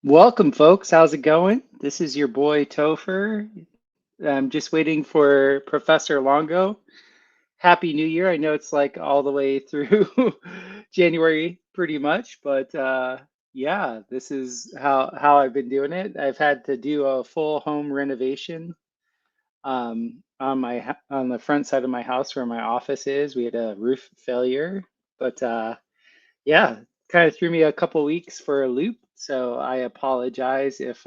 Welcome, folks. How's it going? This is your boy Topher. I'm just waiting for Professor Longo. Happy New Year. I know it's like all the way through January pretty much, but yeah, this is how I've been doing it. I've had to do a full home renovation on the front side of my house where my office is. We had a roof failure, but yeah, kind of threw me a couple weeks for a loop. So I apologize if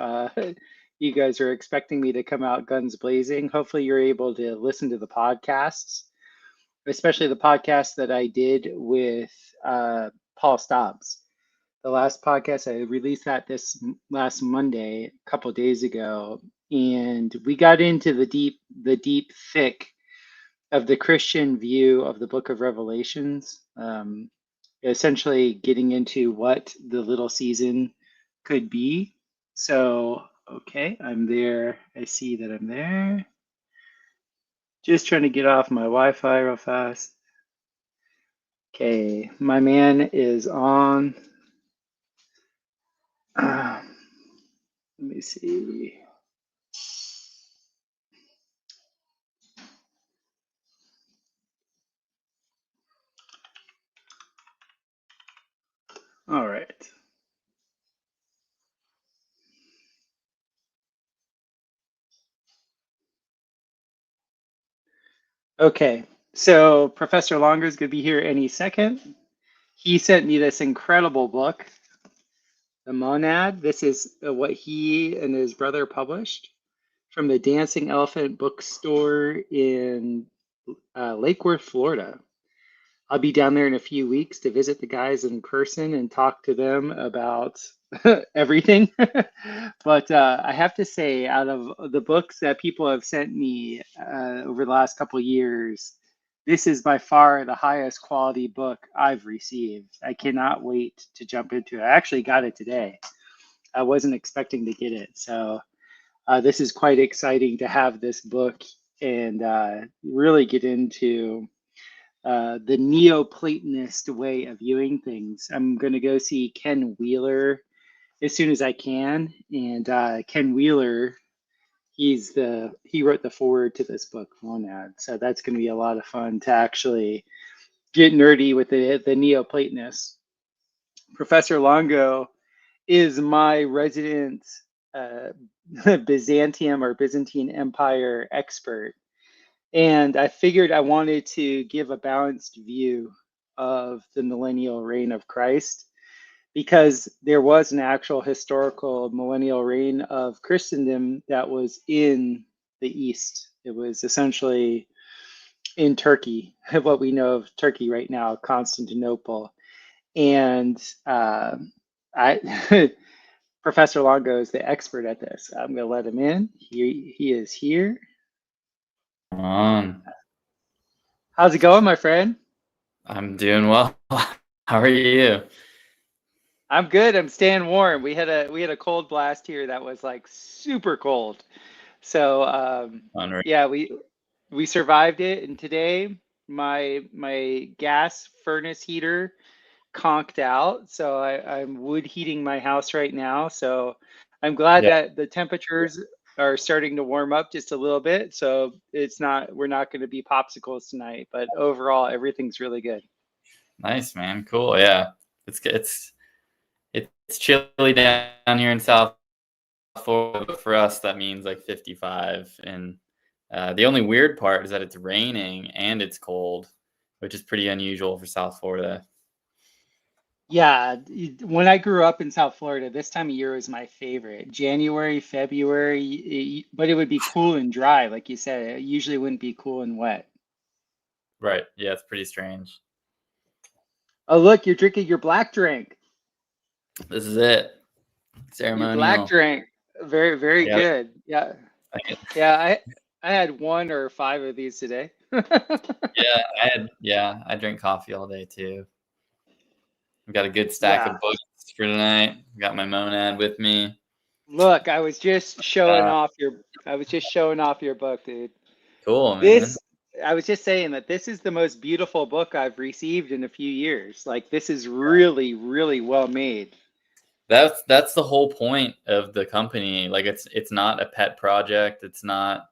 you guys are expecting me to come out guns blazing. Hopefully, you're able to listen to the podcasts, especially the podcast that I did with Paul Stobbs. The last podcast, I released that this last Monday, a couple days ago, and we got into the deep thick of the Christian view of the Book of Revelations. Essentially getting into what the little season could be. So, okay, I'm there. I see that I'm there. Just trying to get off my Wi-Fi real fast. Okay, my man is on. Let me see. All right. Okay, so Professor Longer is going to be here any second. He sent me this incredible book, The Monad. This is what he and his brother published from the Dancing Elephant Bookstore in Lake Worth, Florida. I'll be down there in a few weeks to visit the guys in person and talk to them about everything. But I have to say, out of the books that people have sent me over the last couple of years, this is by far the highest quality book I've received. I cannot wait to jump into it. I actually got it today. I wasn't expecting to get it. So this is quite exciting to have this book and really get into the Neoplatonist way of viewing things. I'm going to go see Ken Wheeler as soon as I can. And Ken Wheeler, he wrote the foreword to this book, Monad. So that's going to be a lot of fun to actually get nerdy with the Neoplatonists. Professor Longo is my resident Byzantium or Byzantine Empire expert. And I figured I wanted to give a balanced view of the millennial reign of Christ because there was an actual historical millennial reign of Christendom that was in the East. It was essentially in Turkey, what we know of Turkey right now, Constantinople. And I, Professor Longo is the expert at this. I'm going to let him in. He is here. Come on. How's it going, my friend? I'm doing well. How are you? I'm good. I'm staying warm. We had a cold blast here that was like super cold. So Unreal. yeah, we survived it. And today my gas furnace heater conked out. So I'm wood heating my house right now. So I'm glad Yeah, that the temperatures are starting to warm up just a little bit. So we're not going to be popsicles tonight, but overall everything's really good. nice, man. Cool. Yeah, it's chilly down here in South Florida, but for us that means like 55. And the only weird part is that it's raining and it's cold, which is pretty unusual for South Florida. Yeah, when I grew up in South Florida, this time of year was my favorite. January, February, but it would be cool and dry, like you said. It usually wouldn't be cool and wet. Right. Yeah, it's pretty strange. Oh, look, you're drinking your black drink. This is it. Your black Ceremonial. drink. Very, very Yeah. good. Yeah. Yeah, I had one or five of these today. I drink coffee all day too. I've got a good stack of Yeah. books for tonight. Got my Monad with me. Look, I was just showing off your book, dude. Cool, man. This, I was just saying that this is the most beautiful book I've received in a few years. Like this is really, really well made. That's the whole point of the company. Like it's not a pet project. It's not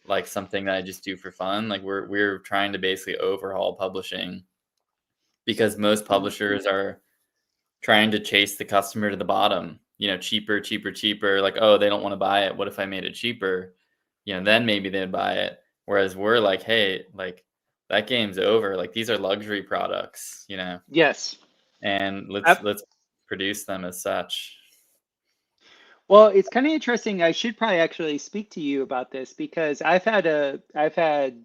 like something that I just do for fun. Like we're trying to basically overhaul publishing because most publishers are trying to chase the customer to the bottom. You know, cheaper, cheaper, cheaper. Like, oh, they don't want to buy it. What if I made it cheaper? You know, then maybe they'd buy it. Whereas we're like, hey, like that game's over. Like these are luxury products, you know, Yes. and Ab- let's produce them as such. Well, it's kind of interesting. I should probably actually speak to you about this because I've had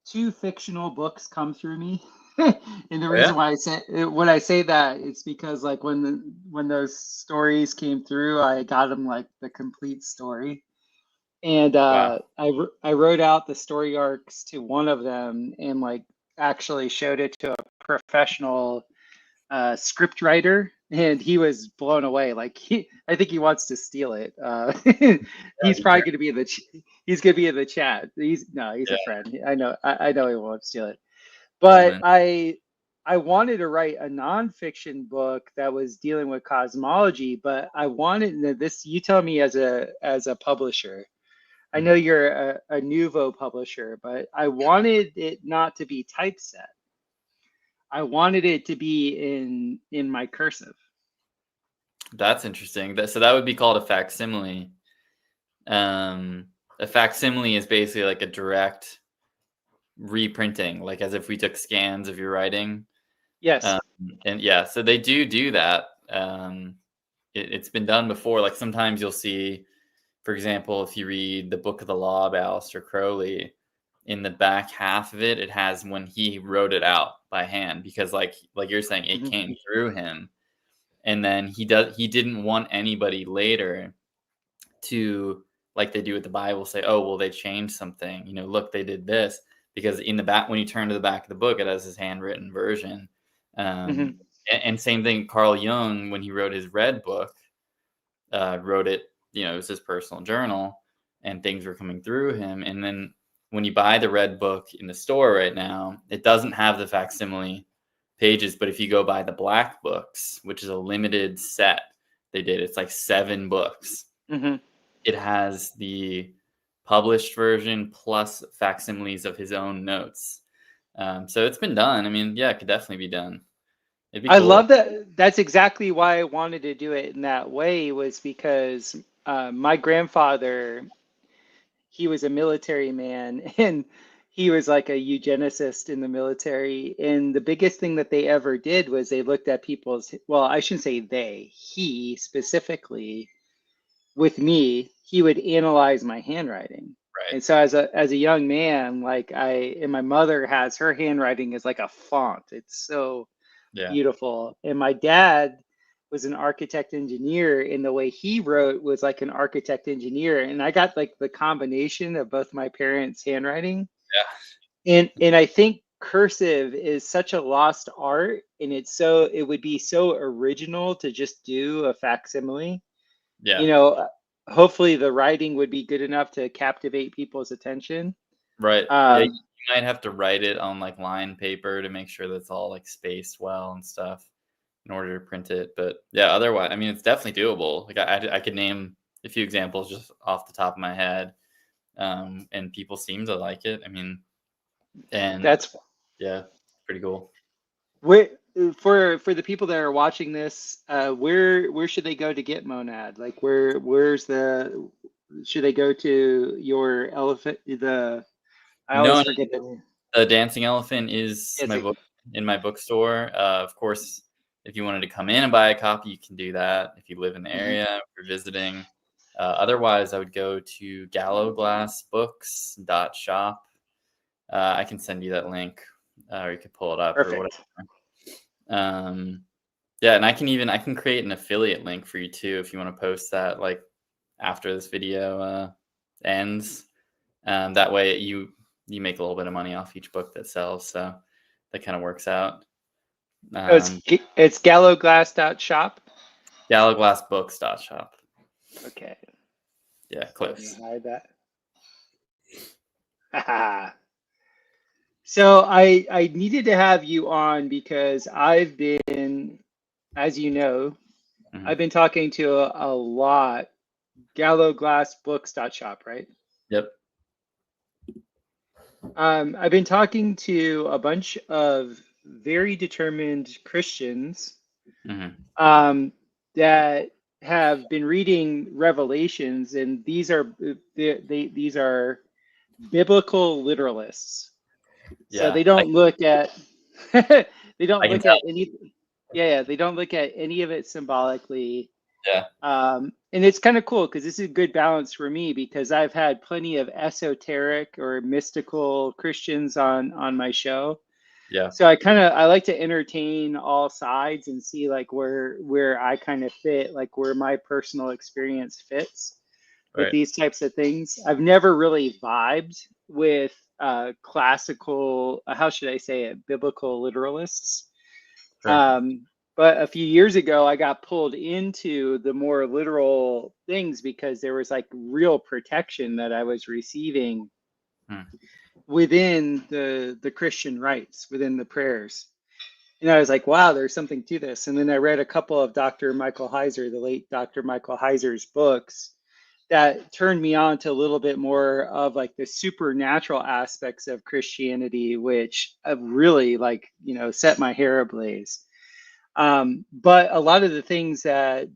two fictional books come through me. And the Oh, yeah. reason why I say when I say that, it's because like when those stories came through, I got them like the complete story. And Wow. I wrote out the story arcs to one of them and like actually showed it to a professional script writer, and he was blown away. Like I think he wants to steal it. Yeah, He's be probably careful. going to be in the he's going to be in the chat. He's a Yeah. friend. I know he won't steal it. Cool, But man. I wanted to write a nonfiction book that was dealing with cosmology, but I wanted this. You tell me as a publisher. I know Mhm. you're a Nouveau publisher, but I wanted it not to be typeset. I wanted it to be in my cursive. That's interesting. So that would be called a facsimile. Um, a facsimile is basically like a direct reprinting, like as if we took scans of your writing. Um, Yes. and yeah, so they do that. It's been done before. Like sometimes you'll see, for example, if you read the Book of the Law by Aleister Crowley, in the back half of it, it has when he wrote it out by hand because, like you're saying, it Mhm. came through him, and then he didn't want anybody later to, like they do with the Bible, say, oh well, they changed something. You know, look, they did this because in the back, when you turn to the back of the book, it has his handwritten version. Mhm. And same thing, Carl Jung, when he wrote his Red Book, wrote it. You know, it was his personal journal, and things were coming through him. And then when you buy the Red Book in the store right now, it doesn't have the facsimile pages, but if you go buy the Black Books, which is a limited set they did, it's like 7 books. Mhm. It has the published version plus facsimiles of his own notes. So it's been done. I mean, yeah, it could definitely be done. It'd be I cool. love that. That's exactly why I wanted to do it in that way, was because my grandfather, he was a military man, and he was like a eugenicist in the military. And the biggest thing that they ever did was they looked at people's, well, I shouldn't say they, he specifically, with me, he would analyze my handwriting. Right. And so as a young man, like and my mother has her handwriting is like a font. It's so Yeah. beautiful. And my dad was an architect engineer, and the way he wrote was like an architect engineer. And I got like the combination of both my parents' handwriting. Yeah. And I think cursive is such a lost art, and it would be so original to just do a facsimile. Yeah. You know, hopefully the writing would be good enough to captivate people's attention. Right. Yeah, you Um, might have to write it on like lined paper to make sure that's all like spaced well and stuff in order to print it. But yeah, otherwise, I mean, it's definitely doable. Like I could name a few examples just off the top of my head, and people seem to like it. I mean, and that's yeah, pretty cool. where for the people that are watching this, where should they go to get Monad? Like where's the should they go to your elephant? I always No, forget the name. the Dancing Elephant is It's my a, book in my bookstore. Of course, if you wanted to come in and buy a copy, you can do that if you live in the mhm. area, if you're visiting. Otherwise, I would go to gallowglassbooks.shop. I can send you that link, or you could pull it up or whatever. Perfect. Um, yeah, and I can create an affiliate link for you too if you want to post that like after this video ends. That way you make a little bit of money off each book that sells, so that kind of works out. Oh, Um, it's gallowglass.shop. gallowglassbooks.shop. Okay, Yeah, let me close. hide that. So I needed to have you on because I've been, as you know, Mhm. I've been talking to a lot. Gallowglassbooks.shop, right? Yep. I've been talking to a bunch of very determined Christians Mhm. that have been reading Revelations, and these are biblical literalists. So Yeah. they don't look at they don't I can look tell. at any yeah, they don't look at any of it symbolically. Yeah. And it's kind of cool because this is a good balance for me because I've had plenty of esoteric or mystical Christians on my show. Yeah. So I like to entertain all sides and see like where I kind of fit, like where my personal experience fits with Right. these types of things. I've never really vibed with classical, how should I say it, biblical literalists. Sure. Um, but a few years ago, I got pulled into the more literal things because there was like real protection that I was receiving Hmm. within the Christian rites, within the prayers. And I was like, wow, there's something to this. And then I read a couple of Dr. Michael Heiser, the late Dr. Michael Heiser's books that turned me on to a little bit more of like the supernatural aspects of Christianity, which have really like, set my hair ablaze. But a lot of the things that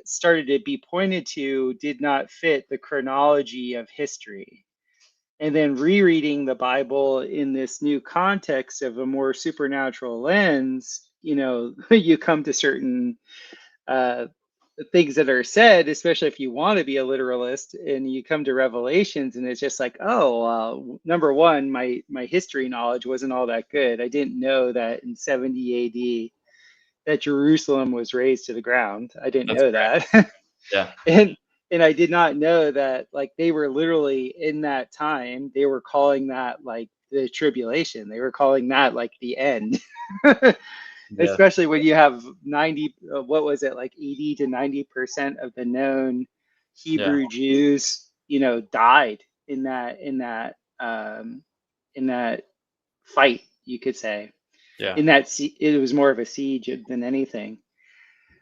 started to be pointed to did not fit the chronology of history. And then rereading the Bible in this new context of a more supernatural lens, you come to certain uh, things that are said, especially if you want to be a literalist, and you come to Revelations, and it's just like, oh, number one, my history knowledge wasn't all that good. I didn't know that in 70 A.D. that Jerusalem was razed to the ground. I didn't That's know great. that. Yeah. and I did not know that like they were literally in that time, they were calling that like the tribulation. They were calling that like the end. Yeah. Especially when you have 90, what was it, like 80 to 90% of the known Yeah. Hebrew Jews, died in that fight, you could say. Yeah. It was more of a siege than anything.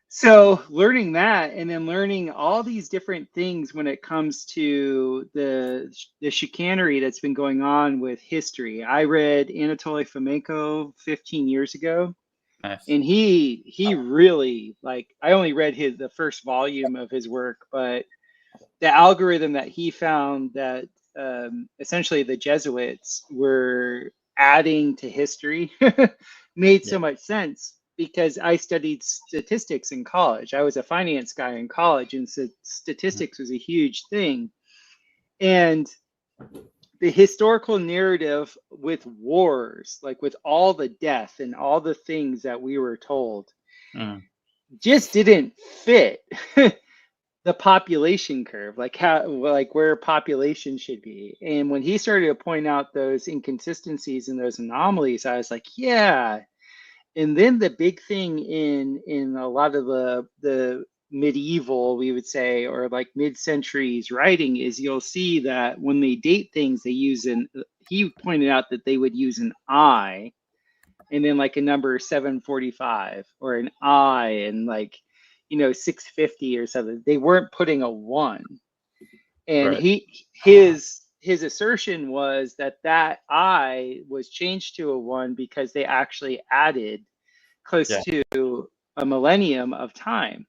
So learning that, and then learning all these different things when it comes to the chicanery that's been going on with history. I read Anatoly Fomenko 15 years ago, Nice. and he really, like, I only read the first volume of his work, but the algorithm that he found that essentially the Jesuits were adding to history made Yeah. so much sense because I studied statistics in college. I was a finance guy in college, and so Mhm. statistics was a huge thing. And the historical narrative with wars, like with all the death and all the things that we were told, Mhm. just didn't fit the population curve, like how, like where population should be. And when he started to point out those inconsistencies and those anomalies, I was like, yeah. And then the big thing in a lot of the medieval, we would say, or like mid-centuries writing is you'll see that when they date things, they use he pointed out that they would use an I and then like a number 745 or an I and like 650 or something. They weren't putting a one. And Right. his assertion was that I was changed to a one because they actually added close Yeah. to a millennium of time.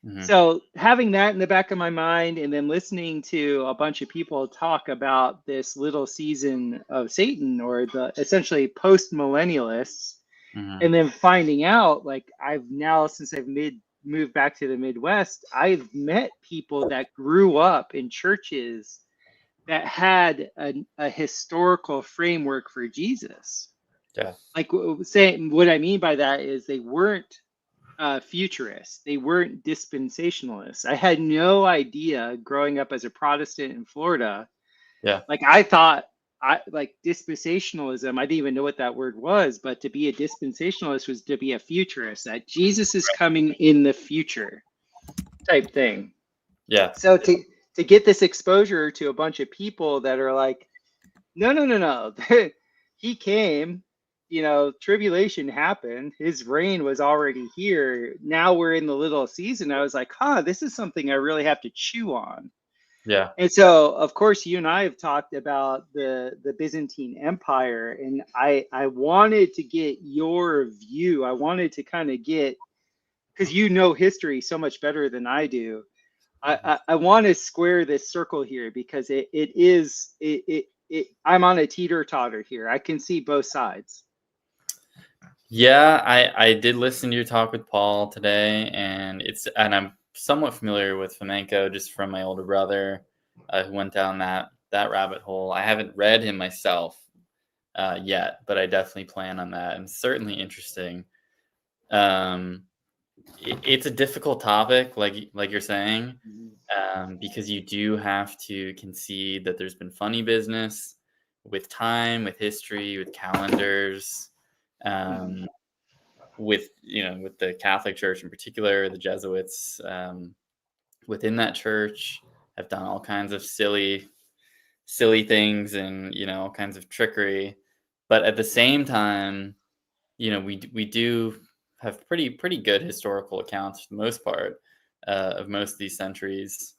Mhm. So having that in the back of my mind and then listening to a bunch of people talk about this little season of Satan or the essentially post millennialists, Mhm. and then finding out like I've now, since I've moved back to the Midwest, I've met people that grew up in churches that had a historical framework for Jesus. Yeah. Like saying what I mean by that is they weren't futurists, they weren't dispensationalists. I had no idea growing up as a Protestant in Florida. Yeah. Like I thought, I like dispensationalism. I didn't even know what that word was, but to be a dispensationalist was to be a futurist. That Jesus is coming in the future type thing. Yeah. So to get this exposure to a bunch of people that are like, no, no, no, no, he came. tribulation happened. His reign was already here. Now we're in the little season. I was like, this is something I really have to chew on. Yeah. And so, of course, you and I have talked about the Byzantine Empire, and I wanted to get your view. I wanted to kind of get, because you know history so much better than I do. I want to square this circle here because I'm on a teeter-totter here. I can see both sides. Yeah, I did listen to your talk with Paul today, and I'm somewhat familiar with flamenco just from my older brother, who went down that rabbit hole. I haven't read him myself yet, but I definitely plan on that, and certainly interesting. It's a difficult topic, like you're saying, because you do have to concede that there's been funny business with time, with history, with calendars. With with the Catholic Church in particular, the Jesuits within that church have done all kinds of silly things and all kinds of trickery. But at the same time, we do have pretty good historical accounts for the most part of most of these centuries.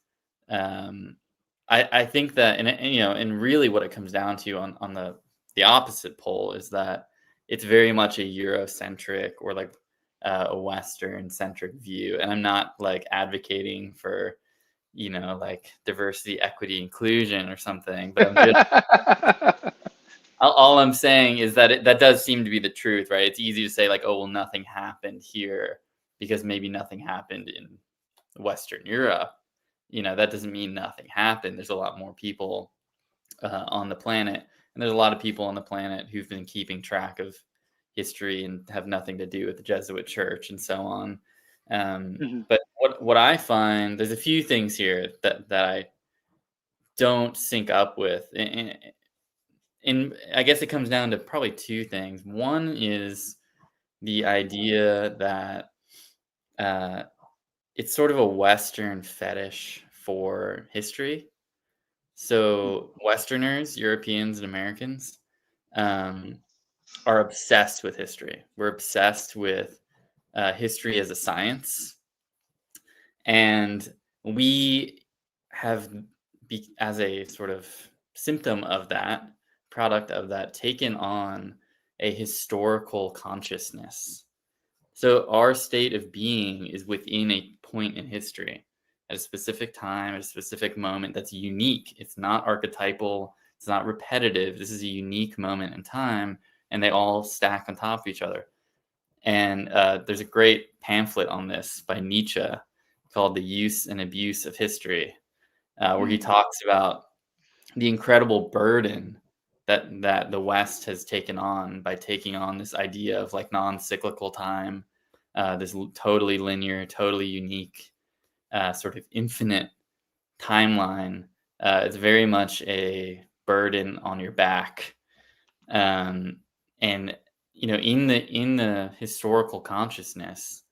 I think that, and really what it comes down to on the opposite pole is that it's very much a Eurocentric or like a Western centric view. And I'm not like advocating for, like diversity, equity, inclusion or something, but I'm just, all I'm saying is that that does seem to be the truth, right? It's easy to say like, oh, well, nothing happened here because maybe nothing happened in Western Europe. That doesn't mean nothing happened. There's a lot more people on the planet, and there's a lot of people on the planet who've been keeping track of history and have nothing to do with the Jesuit Church and so on. But what I find, there's a few things here that I don't sync up with, and I guess it comes down to probably two things. One is the idea that it's sort of a Western fetish for history. So Westerners, Europeans, and Americans are obsessed with history. We're obsessed with history as a science. And we have, as a sort of symptom of that, product of that, taken on a historical consciousness. So our state of being is within a point in history, at a specific time, at a specific moment that's unique. It's not archetypal. It's not repetitive. This is a unique moment in time, and they all stack on top of each other. And there's a great pamphlet on this by Nietzsche called The Use and Abuse of History, where he talks about the incredible burden that the West has taken on by taking on this idea of like non-cyclical time, this totally linear, totally unique, sort of infinite timeline. It's very much a burden on your back, and in the historical consciousness,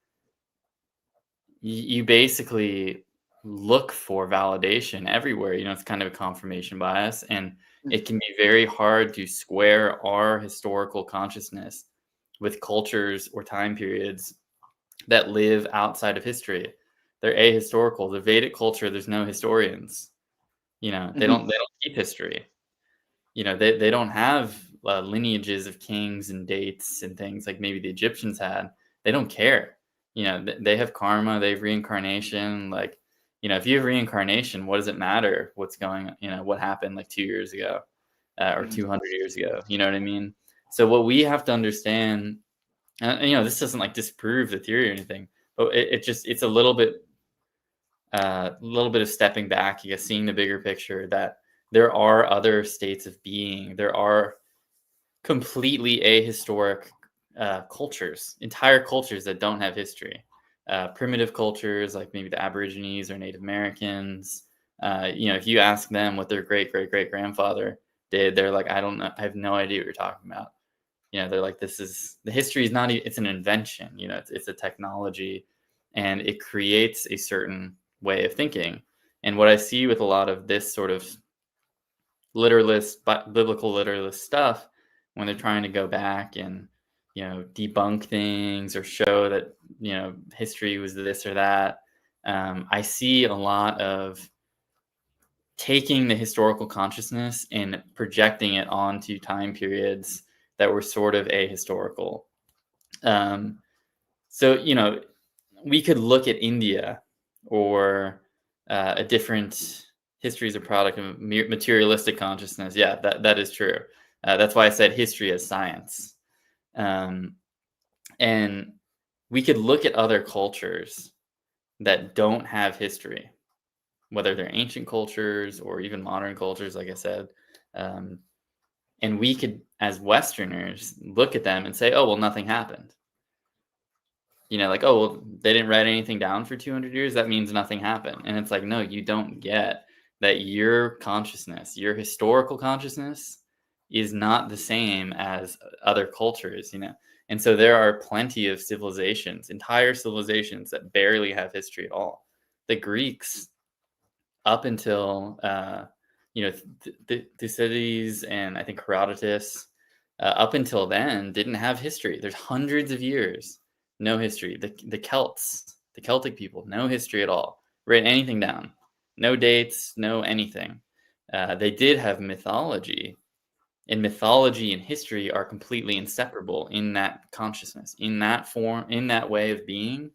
you basically look for validation everywhere. It's kind of a confirmation bias, and it can be very hard to square our historical consciousness with cultures or time periods that live outside of history. They're ahistorical. The Vedic culture, there's no historians. They don't keep history. They don't have lineages of kings and dates and things like maybe the Egyptians had. They don't care. They have karma, they have reincarnation. Like, if you have reincarnation, what does it matter what's going, what happened like 2 years ago or 200 years ago? You know what I mean? So what we have to understand, this doesn't like disprove the theory or anything, but it's a little bit of stepping back, I guess, seeing the bigger picture, that there are other states of being. There are completely ahistoric cultures, entire cultures that don't have history. Primitive cultures like maybe the Aborigines or Native Americans. If you ask them what their great grandfather did, they're like, I don't know, I have no idea what you're talking about. They're like, the history is not, it's an invention. It's a technology, and it creates a certain way of thinking. And what I see with a lot of this sort of biblical literalist stuff, when they're trying to go back and debunk things or show that, history was this or that. I see a lot of taking the historical consciousness and projecting it onto time periods that were sort of ahistorical. So, we could look at India or a different history as a product of materialistic consciousness. Yeah, that is true. That's why I said history as science. And we could look at other cultures that don't have history, whether they're ancient cultures or even modern cultures, like I said. And we could, as Westerners, look at them and say, oh, well, nothing happened. Like, oh, well, they didn't write anything down for 200 years. That means nothing happened. And it's like, no, you don't get that your consciousness, your historical consciousness is not the same as other cultures, And so there are plenty of civilizations, entire civilizations that barely have history at all. The Greeks, up until, Thucydides and I think Herodotus, up until then, didn't have history. There's hundreds of years, no history. The Celts, the Celtic people, no history at all. Write anything down, no dates, no anything. They did have mythology, and mythology and history are completely inseparable in that consciousness, in that form, in that way of being.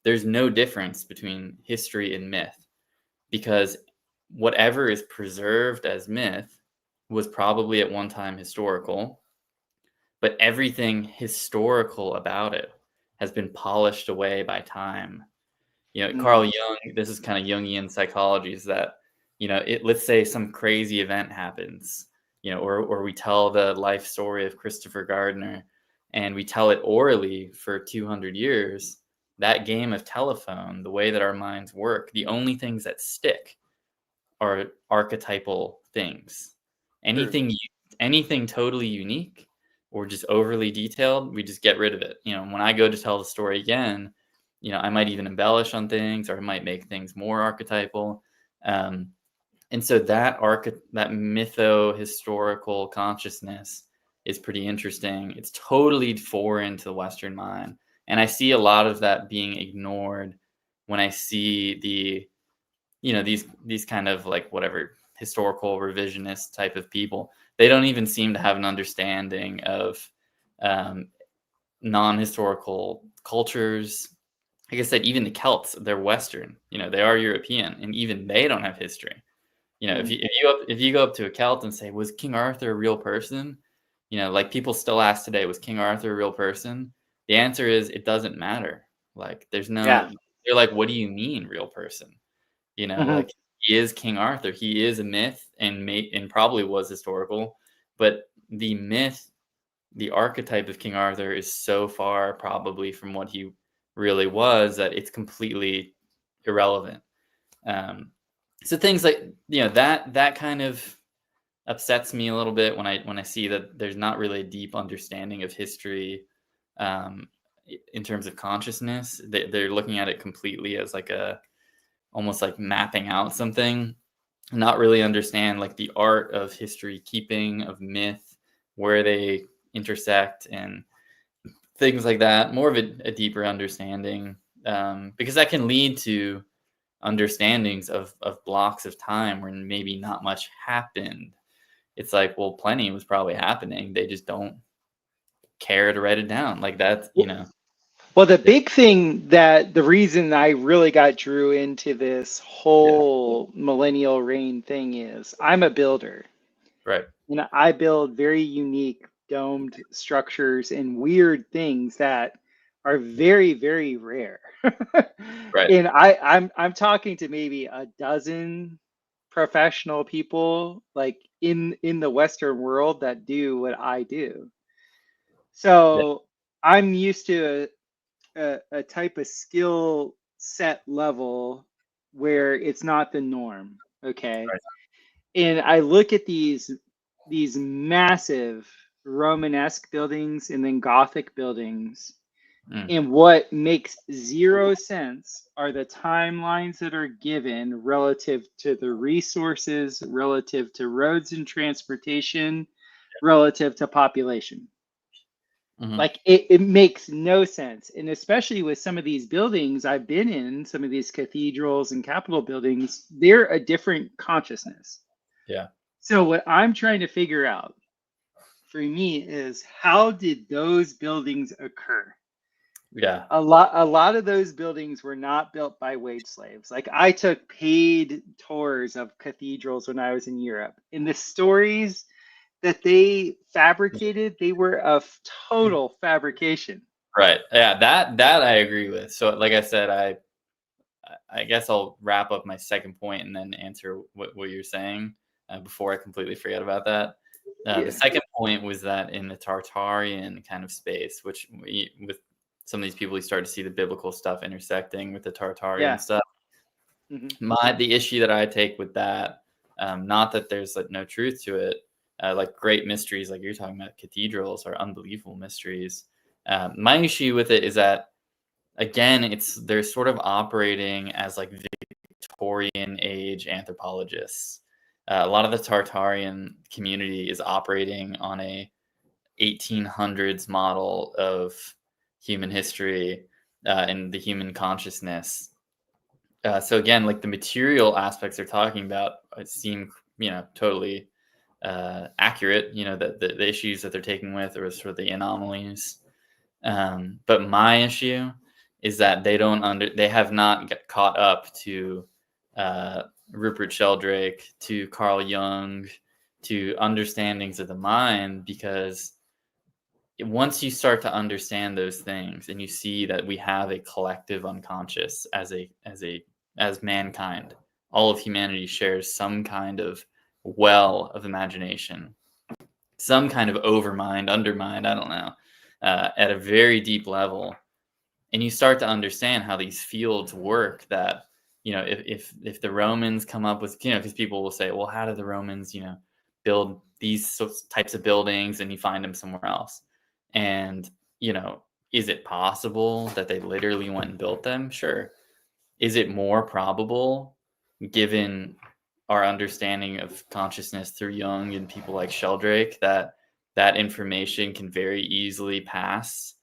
There's no difference between history and myth, because whatever is preserved as myth was probably at one time historical, but everything historical about it has been polished away by time. Carl Jung, this is kind of Jungian psychology, is that, let's say some crazy event happens, or we tell the life story of Christopher Gardner and we tell it orally for 200 years. That game of telephone, the way that our minds work, the only things that stick are archetypal things. Anything totally unique or just overly detailed, we just get rid of it. When I go to tell the story again, I might even embellish on things, or I might make things more archetypal. And so that mytho-historical consciousness is pretty interesting. It's totally foreign to the Western mind. And I see a lot of that being ignored when I see these kind of like whatever historical revisionist type of people. They don't even seem to have an understanding of non-historical cultures. Like I said, even the Celts, they're Western, they are European, and even they don't have history. If you go up to a Celt and say, was King Arthur a real person? Like people still ask today, was King Arthur a real person? The answer is it doesn't matter. Like there's no, they're like, what do you mean real person? Like he is King Arthur. He is a myth and probably was historical, but the myth, the archetype of King Arthur is so far probably from what he really was that it's completely irrelevant. So things like, that kind of upsets me a little bit when I see that there's not really a deep understanding of history in terms of consciousness. They're looking at it completely as like almost like mapping out something, not really understand like the art of history keeping, of myth, where they intersect and things like that. More of a deeper understanding, because that can lead to understandings of blocks of time where maybe not much happened. It's like, well, plenty was probably happening. They just don't care to write it down. Like that's, Well, the big thing that the reason I really got drew into this whole millennial reign thing is I'm a builder. Right. I build very unique domed structures and weird things that are very, very rare. Right. And I'm talking to maybe a dozen professional people like in the Western world that do what I do. So I'm used to a type of skill set level where it's not the norm. Okay. Right. And I look at these massive Romanesque buildings and then Gothic buildings. And what makes zero sense are the timelines that are given relative to the resources, relative to roads and transportation, relative to population. Mhm. Like it makes no sense. And especially with some of these buildings I've been in, some of these cathedrals and capitol buildings, they're a different consciousness. Yeah. So what I'm trying to figure out for me is, how did those buildings occur? Yeah. A lot of those buildings were not built by wage slaves. Like, I took paid tours of cathedrals when I was in Europe, and the stories that they fabricated, they were of total fabrication. Right. Yeah, that I agree with. So like I said, I guess I'll wrap up my second point and then answer what you're saying before I completely forget about that. The Yeah. second point was that in the Tartarian kind of space, with some of these people, you start to see the biblical stuff intersecting with the Tartarian Yeah. stuff. Hmm. The issue that I take with that, not that there's like no truth to it, like great mysteries, like you're talking about, cathedrals are unbelievable mysteries. My issue with it is that, again, they're sort of operating as like Victorian age anthropologists. A lot of the Tartarian community is operating on a 1800s model of human history and the human consciousness. So again, like the material aspects they're talking about seem, totally accurate. The issues that they're taking with, or sort of the anomalies. But my issue is that they have not caught up to uh, Rupert Sheldrake, to Carl Jung, to understandings of the mind, because once you start to understand those things and you see that we have a collective unconscious as mankind, all of humanity shares some kind of well of imagination, some kind of overmind, undermind, I don't know, at a very deep level. And you start to understand how these fields work, that, if the Romans come up with, because people will say, well, how did the Romans, build these types of buildings, and you find them somewhere else. And, is it possible that they literally went and built them? Sure. Is it more probable, given our understanding of consciousness through Jung and people like Sheldrake, that information can very easily pass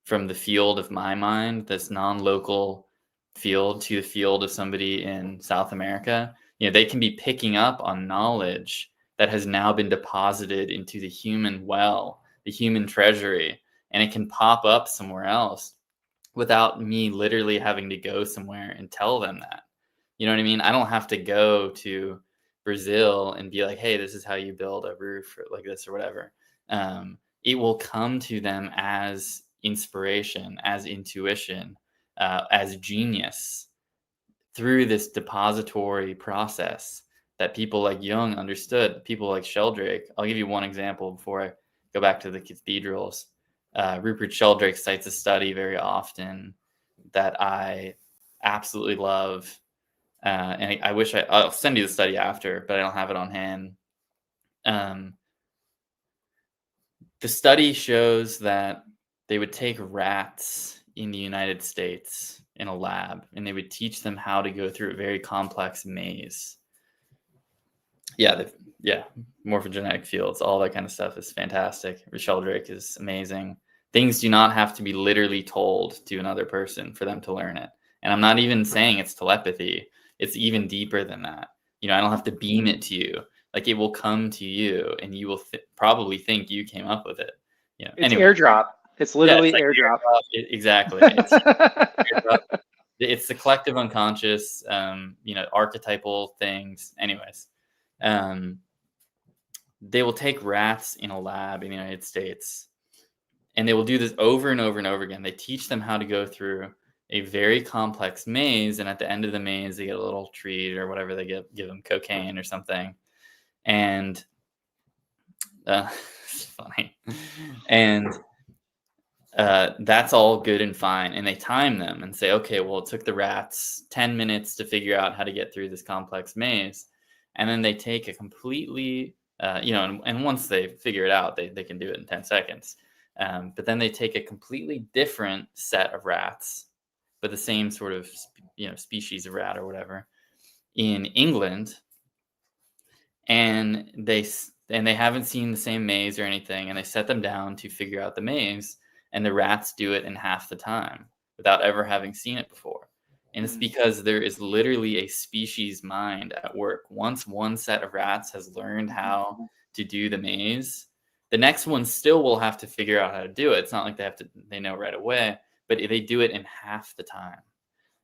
from the field of my mind, this non-local field, to the field of somebody in South America? They can be picking up on knowledge that has now been deposited into the human well, the human treasury, and it can pop up somewhere else without me literally having to go somewhere and tell them that. You know what I mean? I don't have to go to Brazil and be like, hey, this is how you build a roof, or like this or whatever. It will come to them as inspiration, as intuition, as genius, through this depository process that people like Jung understood, people like Sheldrake. I'll give you one example before I go back to the cathedrals. Rupert Sheldrake cites a study very often that I absolutely love. And I wish I'll send you the study after, but I don't have it on hand. Um, the study shows that they would take rats in the United States in a lab, and they would teach them how to go through a very complex maze. Yeah, morphogenetic fields, all that kind of stuff is fantastic. Sheldrake is amazing. Things do not have to be literally told to another person for them to learn it. And I'm not even saying it's telepathy. It's even deeper than that. I don't have to beam it to you. Like, it will come to you, and you will probably think you came up with it. It's Anyway, airdrop. It's yeah, it's literally like airdrop. exactly. It's the collective unconscious, archetypal things. Anyways, um, they will take rats in a lab in the United States, and they will do this over and over and over again. They teach them how to go through a very complex maze, and at the end of the maze, they get a little treat or whatever. They give them cocaine or something, and it's funny. And that's all good and fine. And they time them and say, okay, well, it took the rats 10 minutes to figure out how to get through this complex maze. And then they take a completely, and once they figure it out, they can do it in 10 seconds. But then they take a completely different set of rats, but the same sort of, species of rat or whatever, in England. And they haven't seen the same maze or anything. And they set them down to figure out the maze. and the rats do it in half the time without ever having seen it before. And it's because there is literally a species mind at work. Once one set of rats has learned how to do the maze, the next one still will have to figure out how to do it. It's not like they know right away, but they do it in half the time.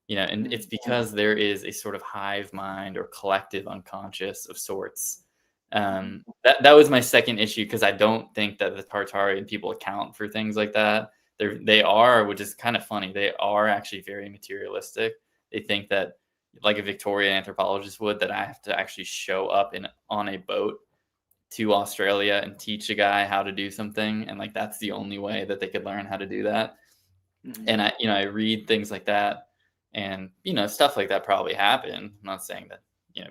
And it's because there is a sort of hive mind or collective unconscious of sorts. That was my second issue, because I don't think that the Tartarian people account for things like that. They are, which is kind of funny, they are actually very materialistic. They think that, like a Victorian anthropologist would, that I have to actually show up on a boat to Australia and teach a guy how to do something, and like that's the only way that they could learn how to do that. And I read things like that, and stuff like that probably happened. I'm not saying that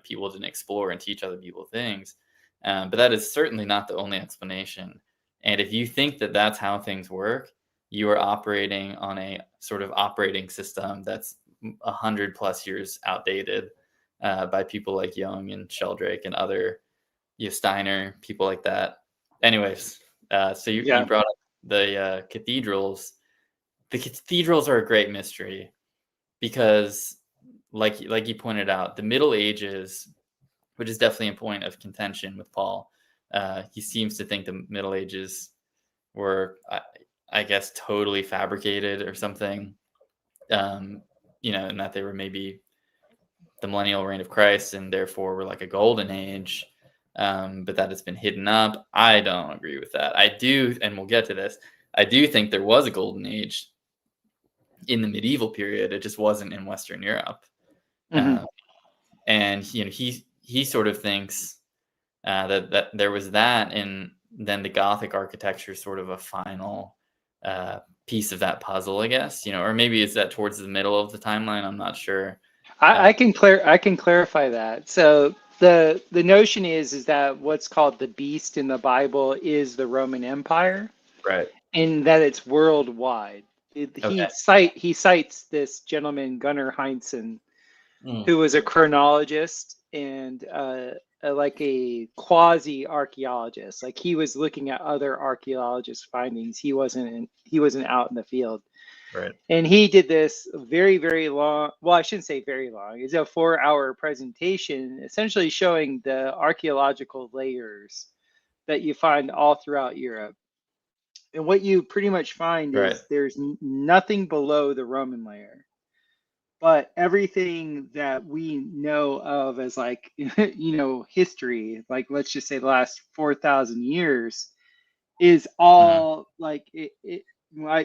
people didn't explore and teach other people things, but that is certainly not the only explanation. And if you think that that's how things work, you are operating on a sort of operating system that's 100+ years outdated, by people like Jung and Sheldrake and other Steiner, people like that. Anyways, so you brought up the cathedrals. The cathedrals are a great mystery, because like you pointed out, the Middle Ages, which is definitely a point of contention with Paul, he seems to think the Middle Ages were, I guess, totally fabricated or something, and that they were maybe the millennial reign of Christ and therefore were like a golden age, but that it's been hidden up. I don't agree with that. I do, and we'll get to this, I do think there was a golden age in the medieval period. It just wasn't in Western Europe. And he sort of thinks that there was that, and then the Gothic architecture is sort of a final piece of that puzzle, I guess. Or maybe it's that towards the middle of the timeline. I'm not sure. I can clarify that. So the notion is that what's called the beast in the Bible is the Roman Empire, right? And that it's worldwide. He cites this gentleman Gunnar Heinzen, who was a chronologist and like a quasi archaeologist. Like he was looking at other archaeologists' findings. He wasn't out in the field. Right. And he did this very, very long, well, I shouldn't say very long. It's a 4-hour presentation essentially showing the archaeological layers that you find all throughout Europe. And what you pretty much find is there's nothing below the Roman layer. But everything that we know of as like, history, like let's just say the last 4,000 years is all like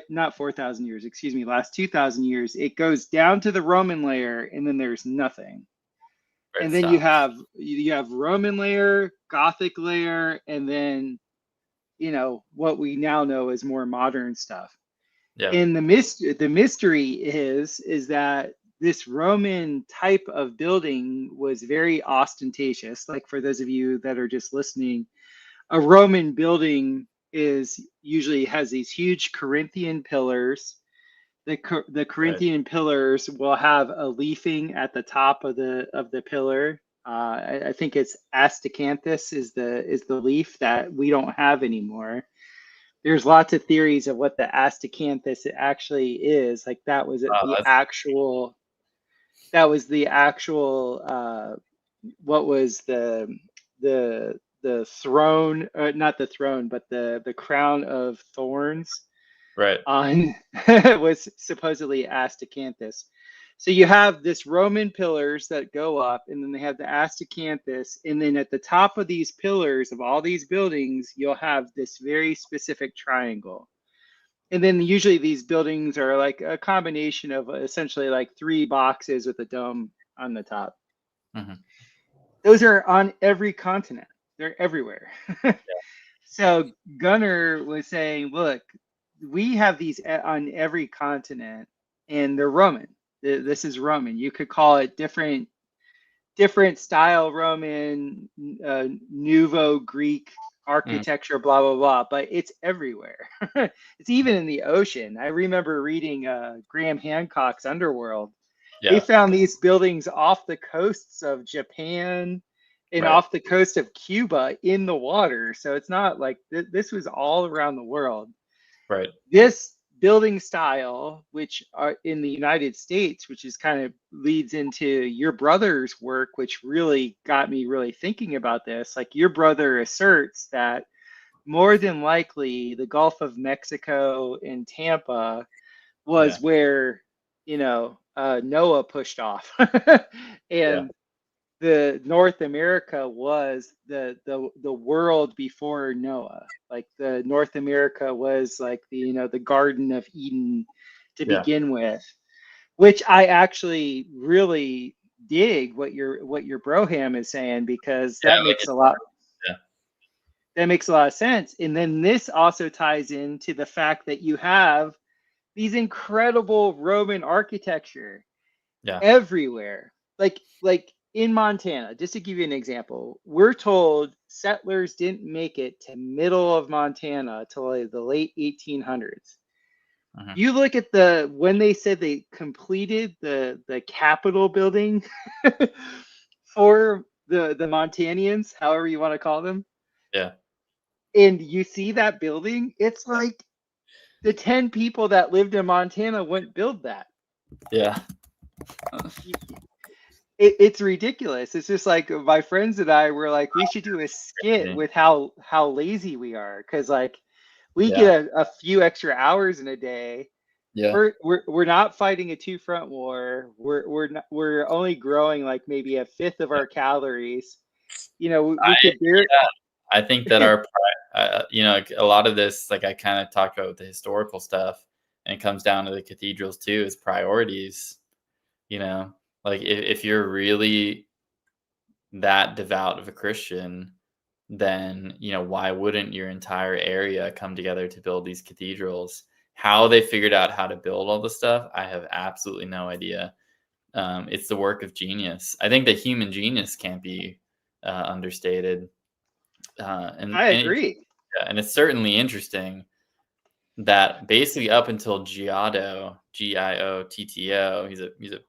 not 4,000 years, excuse me, last 2,000 years, it goes down to the Roman layer and then there's nothing. And then you have Roman layer, Gothic layer, and then, what we now know is more modern stuff. Yeah. And the mystery is that this Roman type of building was very ostentatious. Like for those of you that are just listening, a Roman building usually has these huge Corinthian pillars. The Corinthian pillars will have a leafing at the top of the pillar. I think it's astacanthus is the leaf that we don't have anymore. There's lots of theories of what the astacanthus actually is. Like that was the actual. What was the throne, not the throne, but the crown of thorns, on was supposedly astacanthus. So you have this Roman pillars that go up, and then they have the astacanthus, and then at the top of these pillars of all these buildings, you'll have this very specific triangle. And then usually these buildings are like a combination of essentially like 3 boxes with a dome on the top. Those are on every continent. They're everywhere. So Gunnar was saying, look, we have these on every continent and they're Roman. This is Roman. You could call it different style Roman, Nouveau Greek architecture, blah, blah, blah, but it's everywhere. It's even in the ocean. I remember reading Graham Hancock's Underworld. They found these buildings off the coasts of Japan and off the coast of Cuba in the water. So it's not like this was all around the world. Right. This building style, which are in the United States, which is kind of leads into your brother's work, which really got me really thinking about this. Like your brother asserts that more than likely the Gulf of Mexico and Tampa was where, Noah pushed off. Yeah. And the North America was the world before Noah. Like the North America was like the Garden of Eden to Yeah. begin with, which I actually really dig what your broham is saying, because Yeah. that makes a lot Yeah. that makes a lot of sense. And then this also ties into the fact that you have these incredible Roman architecture Yeah. everywhere. Like in Montana, just to give you an example, we're told settlers didn't make it to middle of Montana till the late 1800s. Mhm. You look at when they said they completed the Capitol building for the Montanians, however you want to call them, Yeah. and you see that building, it's like the 10 people that lived in Montana wouldn't build that. Yeah. It's ridiculous. It's just like my friends and I were like, we should do a skit with how lazy we are, because like we Yeah. get a few extra hours in a day. Yeah. We're not fighting a two front war. We're only growing like maybe a fifth of our calories. We could bear. I think that our, a lot of this, like I kind of talked about with the historical stuff, and it comes down to the cathedrals too, is priorities. Like if you're really that devout of a Christian, then why wouldn't your entire area come together to build these cathedrals? How they figured out how to build all the stuff, I have absolutely no idea. It's the work of genius. I think that human genius can't be understated. I agree. And it's certainly interesting that basically up until Giotto, Giotto, he's a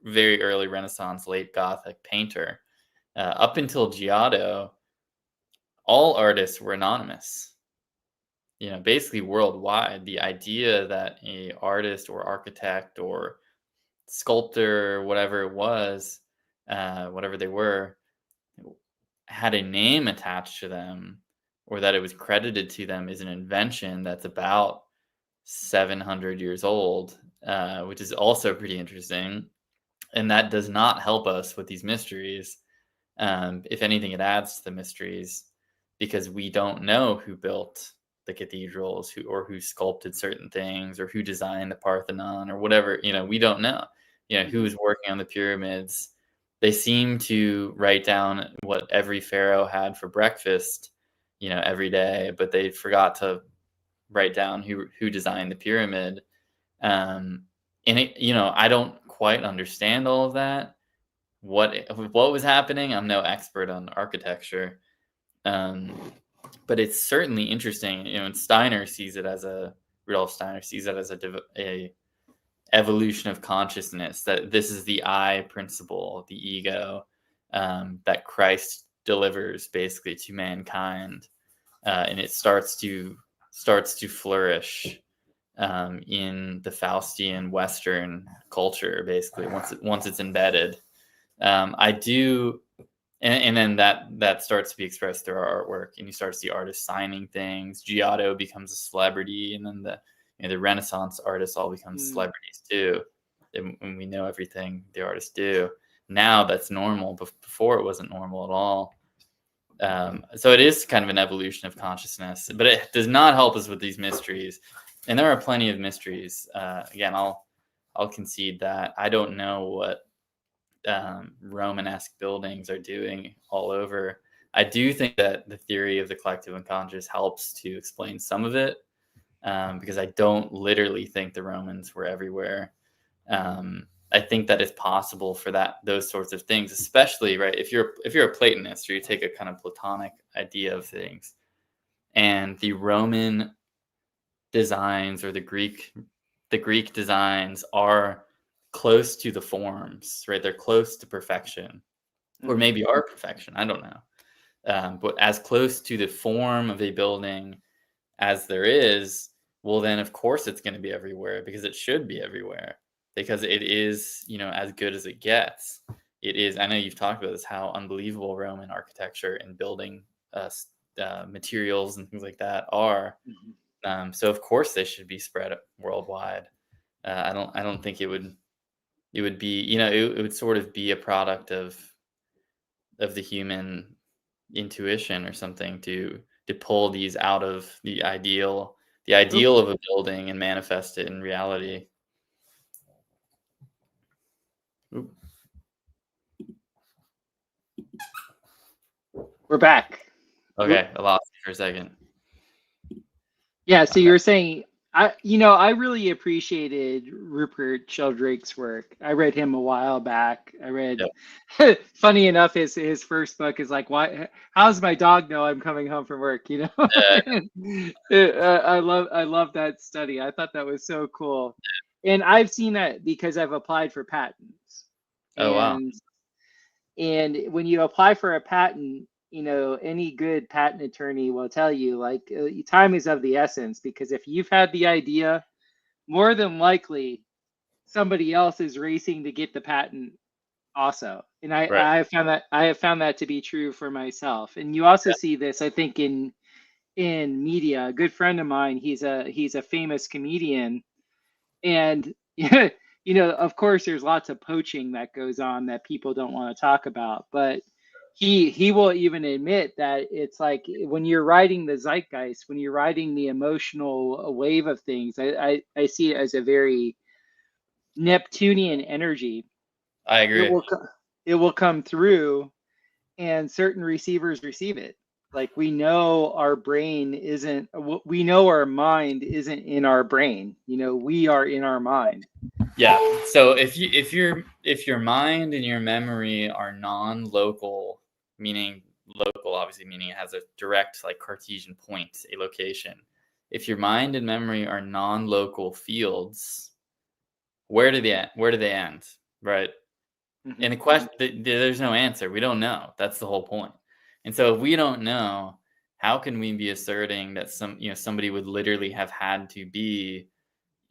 very early Renaissance, late Gothic painter. Up until Giotto, all artists were anonymous. Basically worldwide, the idea that a artist or architect or sculptor, whatever it was, whatever they were, had a name attached to them, or that it was credited to them, is an invention that's about 700 years old, which is also pretty interesting. And that does not help us with these mysteries. If anything, it adds to the mysteries, because we don't know who built the cathedrals, who sculpted certain things, or who designed the Parthenon, or whatever. We don't know. Who was working on the pyramids. They seem to write down what every pharaoh had for breakfast, every day, but they forgot to write down who designed the pyramid. And I don't quite understand all of that. What was happening? I'm no expert on architecture, but it's certainly interesting. And Rudolf Steiner sees it as a evolution of consciousness, that this is the I principle, the ego, that Christ delivers basically to mankind, and it starts to flourish in the Faustian Western culture, basically once it's embedded. I do, and then that starts to be expressed through our artwork, and you start to see artists signing things. Giotto becomes a celebrity, and then the Renaissance artists all become celebrities too, and we know everything the artists do. Now that's normal, but before it wasn't normal at all. So it is kind of an evolution of consciousness, but it does not help us with these mysteries. And there are plenty of mysteries. Again, I'll concede that I don't know what Romanesque buildings are doing all over. I do think that the theory of the collective unconscious helps to explain some of it, because I don't literally think the Romans were everywhere. I think that it's possible for those sorts of things, especially right if you're a Platonist, or you take a kind of Platonic idea of things, and the Roman designs or the Greek designs are close to the forms, right? They're close to perfection, or maybe are perfection. I don't know, but as close to the form of a building as there is, well, then of course it's going to be everywhere because it should be everywhere because it is, as good as it gets. It is. I know you've talked about this, how unbelievable Roman architecture and building materials and things like that are. Mhm. So of course they should be spread worldwide. I don't think it would be, it would sort of be a product of the human intuition or something to pull these out of the Oop, ideal of a building and manifest it in reality. Oop. we're back. Oop. Okay, I lost you for a second. Yeah, so Okay. you were saying, I really appreciated Rupert Sheldrake's work. I read him a while back. I read, Yep. funny enough, his first book is like, why? How's my dog know I'm coming home from work? Uh, I love that study. I thought that was so cool, and I've seen that because I've applied for patents, oh wow. and when you apply for a patent, any good patent attorney will tell you, like, time is of the essence, because if you've had the idea, more than likely somebody else is racing to get the patent also. And Right. I have found that to be true for myself. And you also see this, I think, in media. A good friend of mine, he's a famous comedian, and of course there's lots of poaching that goes on that people don't want to talk about, but he will even admit that it's like when you're riding the zeitgeist, when you're riding the emotional wave of things, I see it as a very Neptunian energy. I it agree. will it will come through, and certain receivers receive it. Like, we know our brain isn't, we know our mind isn't in our brain. We are in our mind. Yeah. So if your mind and your memory are non-local, meaning local, obviously meaning it has a direct like Cartesian point, a location. If your mind and memory are non-local fields, where do they end? Right. And the Mhm. question, there's no answer. We don't know. That's the whole point. And so if we don't know, how can we be asserting that somebody would literally have had to be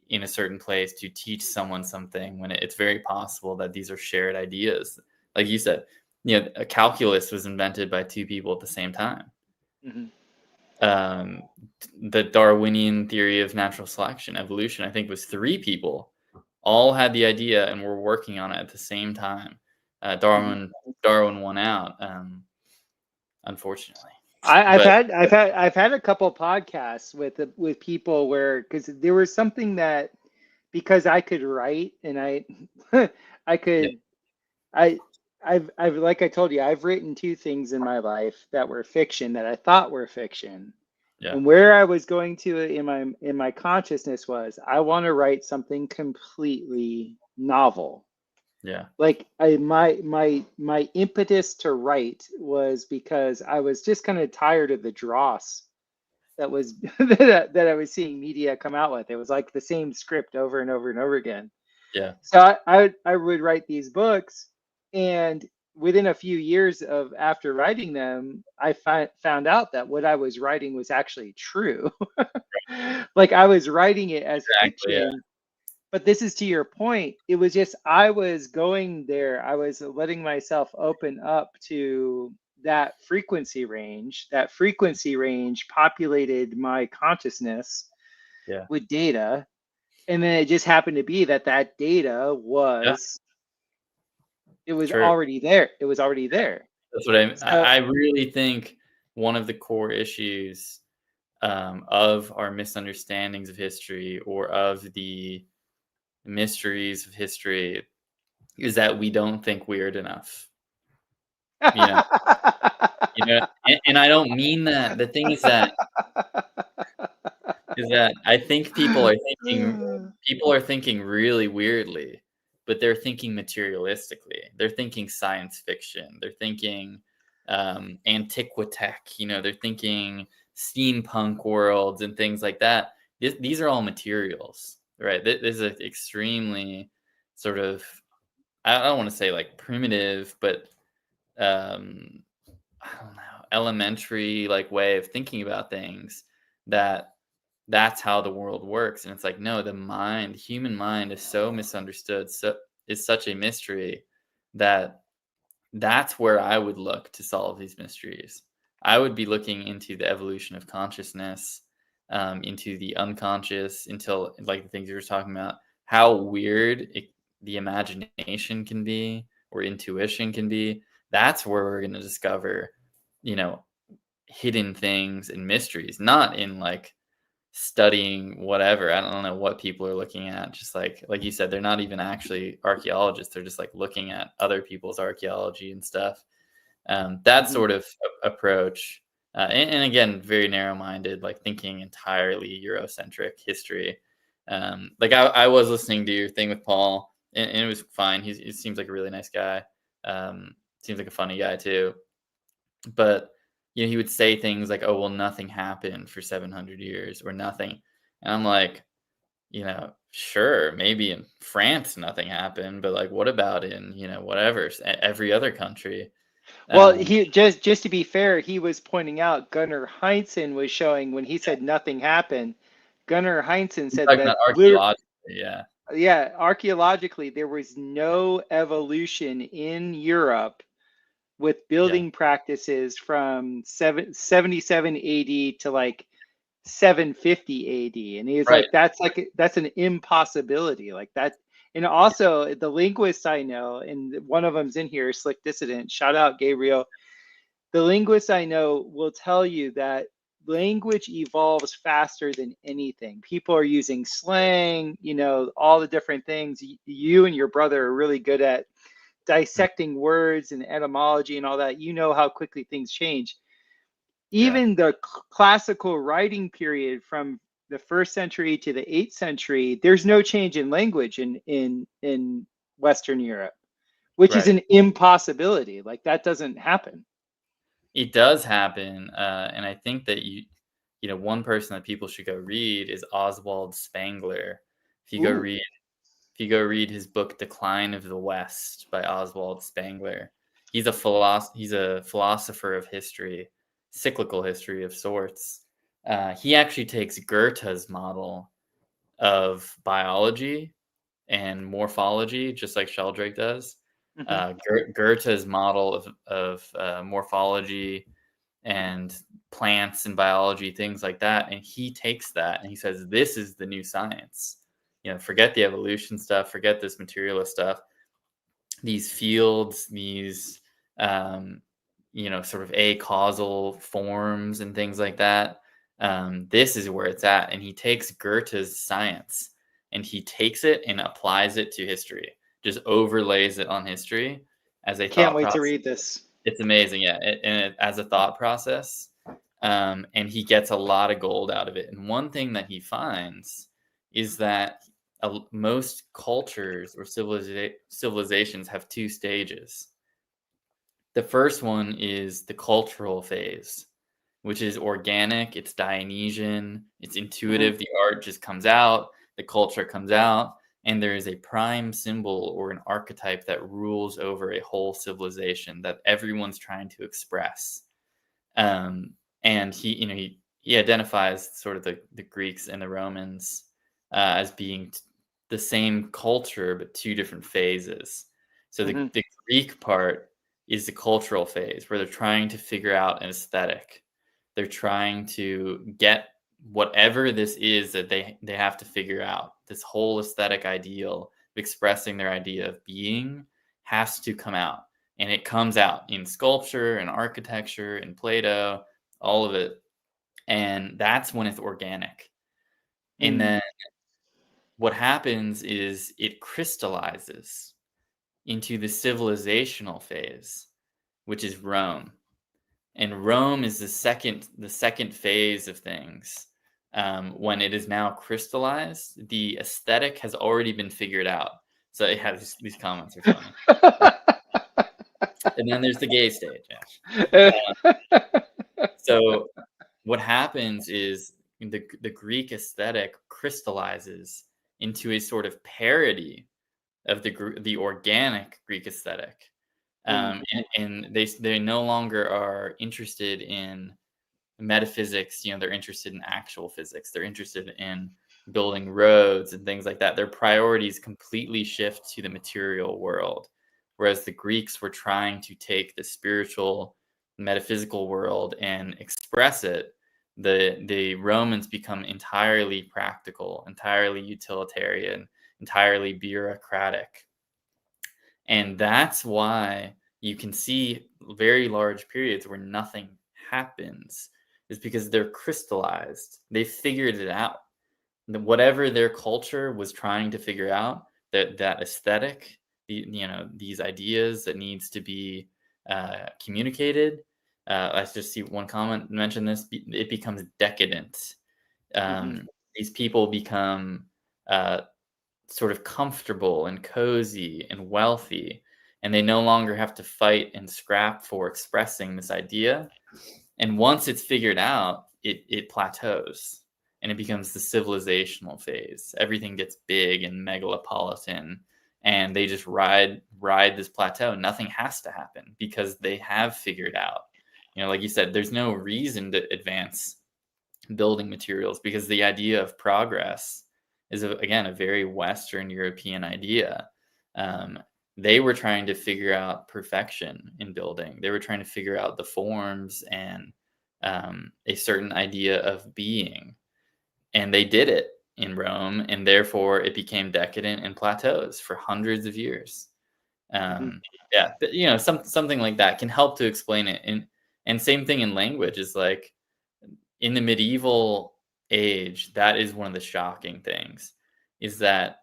in a certain place to teach someone something when it's very possible that these are shared ideas? Like you said, a calculus was invented by two people at the same time. Mhm. Um, the Darwinian theory of natural selection, evolution, I think was three people all had the idea and were working on it at the same time. Mhm. Darwin won out, unfortunately. I, I've But had I've had I've had a couple podcasts with people where, because there was something that, because I could write, and I yeah, could I've like I told you, I've written two things in my life that were fiction, that I thought were fiction. yeah, And where I was going to in my consciousness was, I want to write something completely novel. yeah, Like, my impetus to write was because I was just kind of tired of the dross that was that I was seeing media come out with. It was like the same script over and over and over again. yeah, So I would write these books, and within a few years of after writing them, I found out that what I was writing was actually true. Like, I was writing it as exactly, yeah, fiction, but this is to your point. It was just, I was going there. I was letting myself open up to that frequency range. That frequency range populated my consciousness yeah, with data, and then it just happened to be that data yeah. was, it was True. already there. It was already there. That's what So I really think one of the core issues of our misunderstandings of history or of the mysteries of history is that we don't think weird enough. You know, and I don't mean that. The thing is that I think people are thinking really weirdly, but they're thinking materialistically. They're thinking science fiction. They're thinking antiquitech. They're thinking steampunk worlds and things like that. These are all materials, right? This is an extremely sort of, I don't want to say like primitive, but um, I don't know, elementary like way of thinking about things that that's how the world works. And it's like, no, the human mind is so misunderstood, so is such a mystery that that's where I would look to solve these mysteries. I would be looking into the evolution of consciousness, into the unconscious, until like the things you were talking about, how weird the imagination can be or intuition can be. That's where we're going to discover, you know, hidden things and mysteries, not in like studying whatever. I don't know what people are looking at. Just like you said, they're not even actually archaeologists. They're just like looking at other people's archaeology and stuff. That Mhm. sort of approach, and again, very narrow-minded, like thinking entirely Eurocentric history. Like I was listening to your thing with Paul, and it was fine. He seems like a really nice guy. Seems like a funny guy too. But he would say things like, "Oh, well, nothing happened for 700 years, or nothing." And I'm like, sure, maybe in France nothing happened, but like, what about in whatever every other country? Well, Um, he just to be fair, he was pointing out Gunnar Heinzen was showing when he said nothing happened. Gunnar Heinzen I'm said talking that about archaeologically, yeah, yeah, archaeologically there was no evolution in Europe with yeah, building practices from 77 AD to like 750 AD. And he's right, like that's an impossibility. Like that. And also the linguists I know, and one of them's in here, Slick Dissident. Shout out Gabriel. The linguists I know will tell you that language evolves faster than anything. People are using slang, all the different things. You and your brother are really good at mm, dissecting words and etymology and all that. You know how quickly things change. yeah, Even the classical writing period from the first century to the 8th century, there's no change in language in Western Europe, which is right. an impossibility. Like that doesn't happen. It does happen, and I think that one person that people should go read is Oswald Spengler. If you go Ooh. read If you go read his book Decline of the West by Oswald Spengler, he's a philosopher of history, cyclical history of sorts. He actually takes Goethe's model of biology and morphology, just like Sheldrake does. Hmm. Goethe's model of morphology and plants and biology, things like that. And he takes that and he says, this is the new science. Forget the evolution stuff, forget this materialist stuff. These fields, these, sort of causal forms and things like that. This is where it's at. And he takes Goethe's science and he takes it and applies it to history, just overlays it on history as a Can't thought wait to process. read this. It's amazing, yeah, as a thought process, and he gets a lot of gold out of it. And one thing that he finds is that most cultures or civilizations have two stages. The first one is the cultural phase, which is organic, it's Dionysian, it's Hmm. intuitive, the art just comes out, the culture comes out, and there is a prime symbol or an archetype that rules over a whole civilization that everyone's trying to express. Um, and he identifies sort of the Greeks and the Romans as being the same culture but two different phases. So Hmm. the Greek part is the cultural phase where they're trying to figure out an aesthetic. They're trying to get whatever this is that they have to figure out. This whole aesthetic ideal of expressing their idea of being has to come out. And it comes out in sculpture and architecture and Plato, all of it. And that's when it's organic. And Mm. then what happens is it crystallizes into the civilizational phase, which is Rome. And Rome is the second phase of things. When it is now crystallized, the aesthetic has already been figured out. So it has these comments are funny. And then there's the gay stage. So what happens is the Greek aesthetic crystallizes into a sort of parody of the organic Greek aesthetic, Mm. and they no longer are interested in metaphysics, they're interested in actual physics. They're interested in building roads and things like that. Their priorities completely shift to the material world, whereas the Greeks were trying to take the spiritual, metaphysical world and express it. The Romans become entirely practical, entirely utilitarian, entirely bureaucratic. And that's why you can see very large periods where nothing happens, is because they're crystallized. They figured it out. Whatever their culture was trying to figure out, that aesthetic, these ideas that needs to be communicated. I just see one comment mention this. It becomes decadent. These people become sort of comfortable and cozy and wealthy, and they no longer have to fight and scrap for expressing this idea. And once it's figured out, it plateaus and it becomes the civilizational phase. Everything gets big and megalopolitan, and they just ride this plateau. Nothing has to happen because they have figured out. Like you said, there's no reason to advance building materials because the idea of progress is, again, a very Western European idea. They were trying to figure out perfection in building. They were trying to figure out the forms and a certain idea of being. And they did it in Rome, and therefore it became decadent and plateaus for hundreds of years. Yeah, but, something like that can help to explain it. And same thing in language is like, in the medieval age, that is one of the shocking things, is that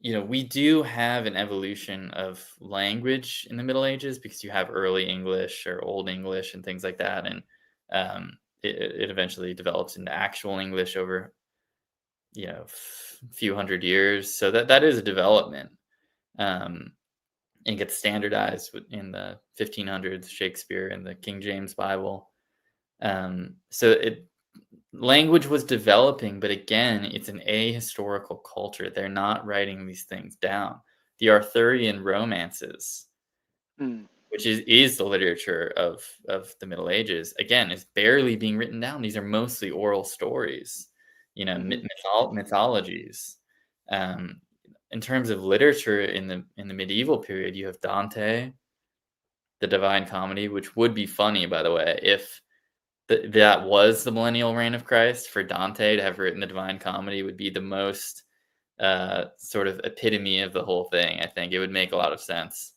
we do have an evolution of language in the Middle Ages because you have early English or Old English and things like that, and it eventually develops into actual English over few hundred years. So that is a development, and gets standardized in the 1500s, Shakespeare and the King James Bible. So language was developing, but again, it's an ahistorical culture. They're not writing these things down. The Arthurian romances, which is the literature of the Middle Ages, again, is barely being written down. These are mostly oral stories, mythologies. In terms of literature in the medieval period, you have Dante, the Divine Comedy, which would be funny, by the way, if that was the millennial reign of Christ. For Dante to have written the Divine Comedy would be the most sort of epitome of the whole thing. I think it would make a lot of sense.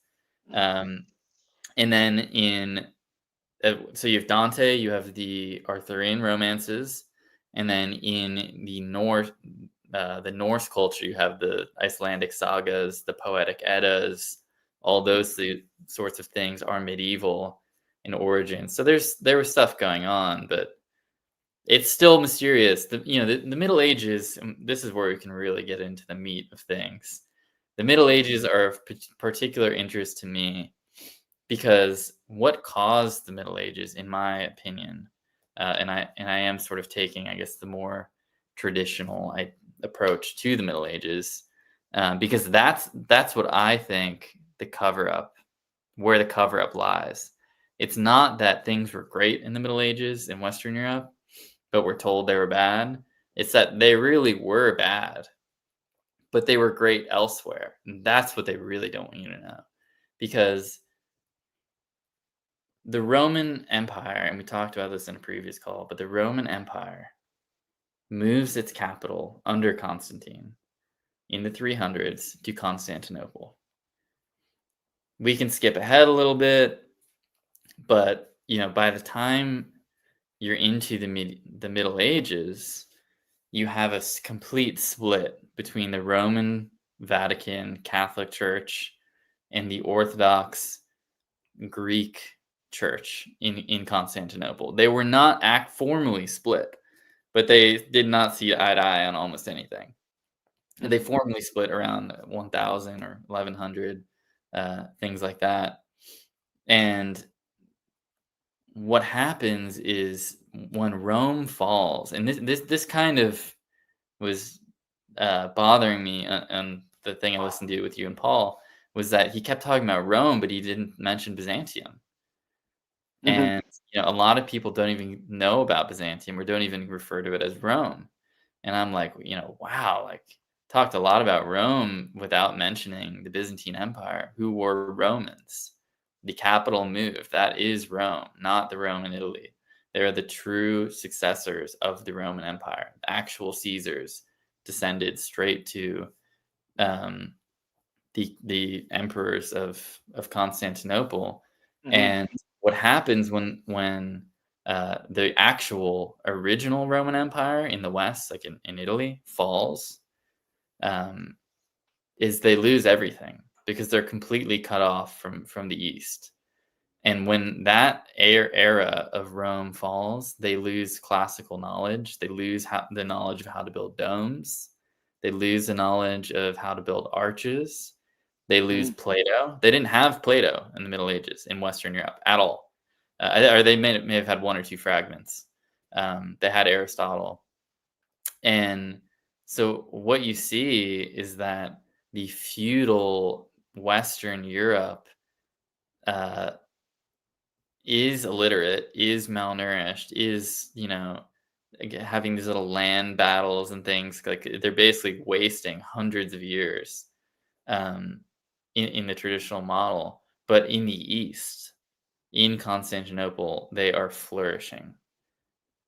And then so you have Dante, you have the Arthurian romances, and then in the Norse culture, you have the Icelandic sagas, the poetic Eddas. All those sorts of things are medieval in origin. So there was stuff going on, but it's still mysterious. The Middle Ages, this is where we can really get into the meat of things. The Middle Ages are of particular interest to me because what caused the Middle Ages, in my opinion, and I am sort of taking, I guess, the more traditional approach to the Middle Ages, because that's what I think where the cover-up lies. It's not that things were great in the Middle Ages in Western Europe, but we're told they were bad. It's that they really were bad, but they were great elsewhere. And that's what they really don't want you to know. Because the Roman Empire, and we talked about this in a previous call, but the Roman Empire moves its capital under Constantine in the 300s to Constantinople. We can skip ahead a little bit, but by the time you're into the Middle Ages, you have a complete split between the Roman Vatican Catholic Church and the Orthodox Greek Church in Constantinople. They were not formally split, but they did not see eye to eye on almost anything. They formally split around 1000 or 1100, things like that. And what happens is when Rome falls, and this kind of was bothering me on the thing I listened to with you and Paul, was that he kept talking about Rome, but he didn't mention Byzantium. Hmm. And a lot of people don't even know about Byzantium or don't even refer to it as Rome. And I'm like, wow, like talked a lot about Rome without mentioning the Byzantine Empire, who were Romans. The capital moved. That is Rome, not the Roman Italy. They're the true successors of the Roman Empire. Actual Caesars descended straight to um, the emperors of Constantinople. Hmm. And what happens when the actual original Roman Empire in the West, like in Italy, falls, um, is they lose everything because they're completely cut off from the East. And when that era of Rome falls, they lose classical knowledge. They lose the knowledge of how to build domes. They lose the knowledge of how to build arches. They lose Hmm. Plato. They didn't have Plato in the Middle Ages in Western Europe at all. Or they may have had one or two fragments. They had Aristotle. And so what you see is that the feudal Western Europe uh, is illiterate, is malnourished, is, having these little land battles and things. Like they're basically wasting hundreds of years um, in the traditional model. But in the East, in Constantinople, they are flourishing.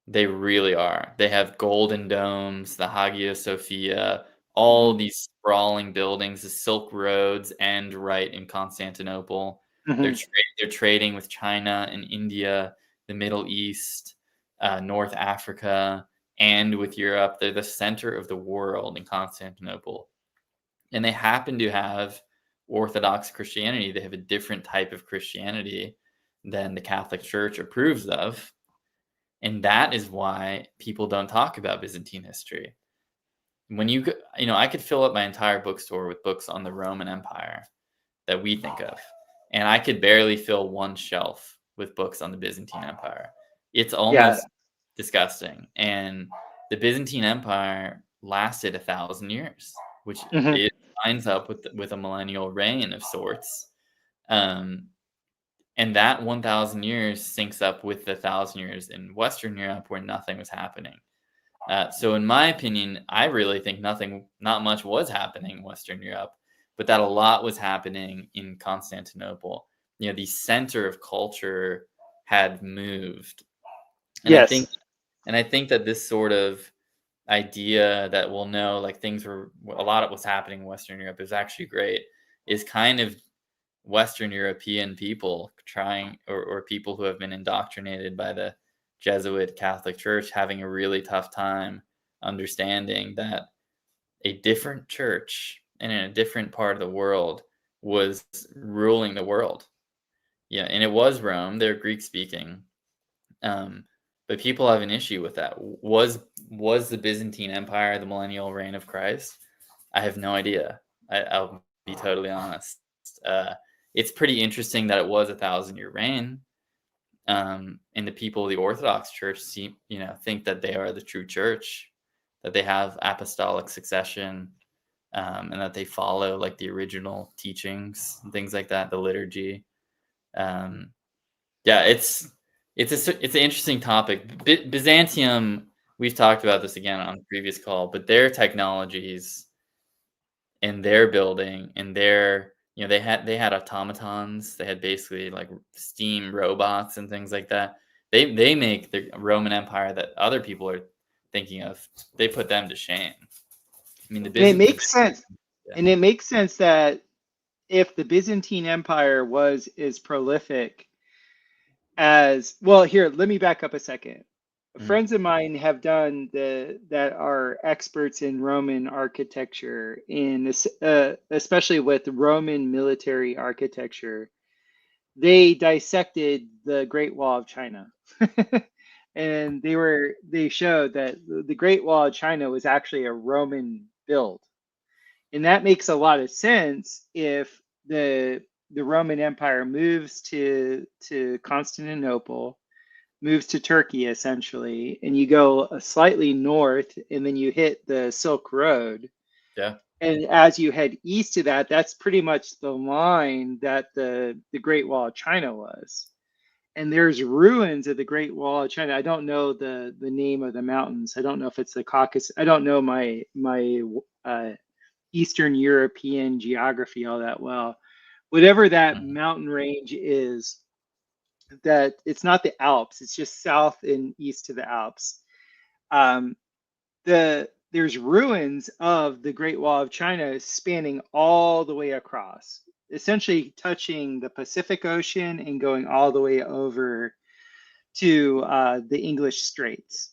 They really are. They have golden domes, the Hagia Sophia, all Hmm. these sprawling buildings. The Silk Roads end right in Constantinople. They're Hmm. tra they're trading with China and India, the Middle East, North Africa, and with Europe. They're the center of the world in Constantinople. And they happen to have Orthodox Christianity. They have a different type of Christianity than the Catholic Church approves of. And that is why people don't talk about Byzantine history. When I could fill up my entire bookstore with books on the Roman Empire that we think of, and I could barely fill one shelf with books on the Byzantine Empire. It's Yeah. almost disgusting. And the Byzantine Empire lasted 1,000 years, which Hmm. it lines up with a millennial reign of sorts. Um, and that 1,000 years syncs up with the 1,000 years in Western Europe where nothing was happening. So in my opinion, I really think not much was happening in Western Europe, but that a lot was happening in Constantinople. The center of culture had moved. And I think Yes. and I think that this sort of idea that we'll know like things were a lot of what's happening in Western Europe is actually great is kind of Western European people trying, or people who have been indoctrinated by the Jesuit Catholic Church having a really tough time understanding that a different church and in a different part of the world was ruling the world. Yeah, and it was Rome. They're Greek speaking. Um, but people have an issue with that. Was the Byzantine Empire the millennial reign of Christ? I have no idea. I'll be totally honest. Uh, it's pretty interesting that it was 1,000-year reign, and the people of the Orthodox Church think that they are the true church, that they have apostolic succession, and that they follow like the original teachings and things like that, the liturgy. Um, yeah, it's an interesting topic. Byzantium. We've talked about this again on a previous call, but their technologies in their building and they had automatons, they had basically like steam robots and things like that. They make the Roman Empire that other people are thinking of, they put them to shame. I mean And it makes sense. yeah. And it makes sense that if the Byzantine Empire was as prolific as, well, here, let me back up a second. Mhm. Friends of mine have done that are experts in Roman architecture, in this, especially with Roman military architecture. They dissected the Great Wall of China. And they showed that the Great Wall of China was actually a Roman build. And that makes a lot of sense if the Roman Empire moves to Constantinople, moves to Turkey essentially, and you go slightly north and then you hit the Silk Road. Yeah. And as you head east to that, that's pretty much the line that the Great Wall of China was. and there's ruins of the Great Wall of China. I don't know the name of the mountains. I don't know if it's the Caucasus. I don't know my Eastern European geography all that well. Whatever that mountain range is, that it's not the Alps. It's just south and east to the Alps. Um, there's ruins of the Great Wall of China spanning all the way across, essentially touching the Pacific Ocean and going all the way over to the English Straits.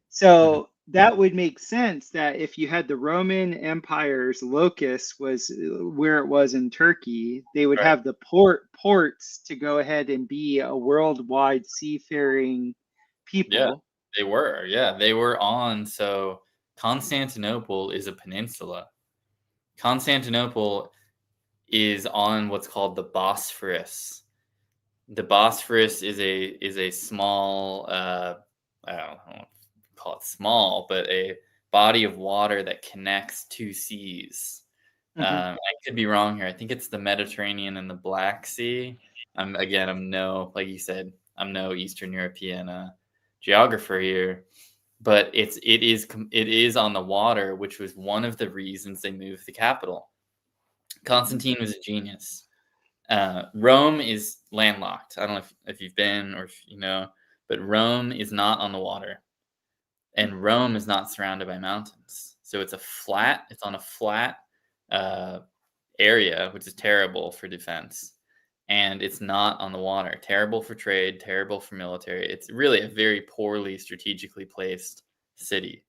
So that would make sense that if you had the Roman Empire's locus was where it was in Turkey, they would Right. have the ports to go ahead and be a worldwide seafaring Yeah, people. they were. Yeah, they were on. So Constantinople is a peninsula. Constantinople is on what's called the Bosphorus. The Bosphorus is a small, I don't know, call it small, but a body of water that connects two seas. Hmm. I could be wrong here. I think it's the Mediterranean and the Black Sea. I'm no, like you said, I'm no Eastern European geographer here, but it is on the water, which was one of the reasons they moved the capital. Constantine was a genius. Rome is landlocked. I don't know if you've been or if you know, but Rome is not on the water, and Rome is not surrounded by mountains. So it's on a flat uh, area, which is terrible for defense. And it's not on the water. Terrible for trade, terrible for military. It's really a very poorly strategically placed city.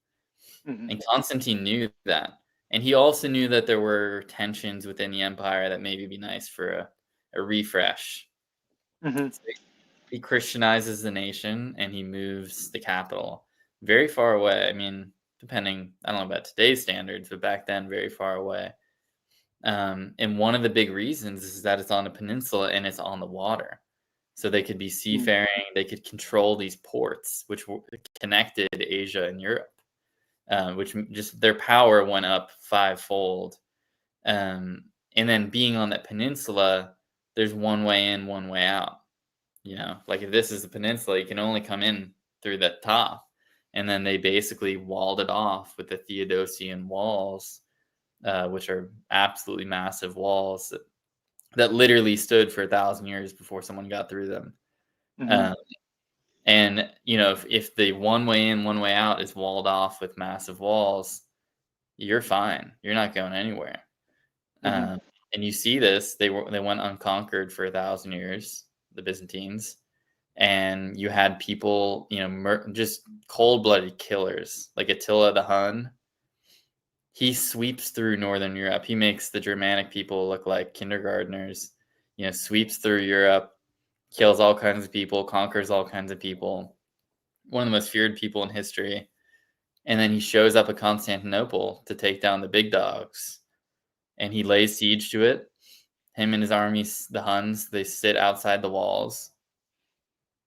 Hmm. And Constantine knew that. And he also knew that there were tensions within the empire that maybe be nice for a refresh. Hmm. So he Christianizes the nation and he moves the capital very far away. I mean, depending, I don't know about today's standards, but back then, very far away. And one of the big reasons is that it's on a peninsula and it's on the water. So they could be seafaring, they could control these ports, which connected Asia and Europe, which just their power went up fivefold. And then being on that peninsula, there's one way in, one way out. You know, like if this is a peninsula, you can only come in through the top. And then they basically walled it off with the Theodosian walls, which are absolutely massive walls that literally stood for 1,000 years before someone got through them. Hmm. Um, and you know, if the one way in, one way out is walled off with massive walls, you're fine. You're not going anywhere. Hmm. And you see this; they went unconquered for 1,000 years, the Byzantines, and you had people, you know, just cold-blooded killers like Attila the Hun. He sweeps through Northern Europe. He makes the Germanic people look like kindergartners. You know, sweeps through Europe, kills all kinds of people, conquers all kinds of people. One of the most feared people in history. And then he shows up at Constantinople to take down the big dogs. And he lays siege to it. Him and his army, the Huns, they sit outside the walls.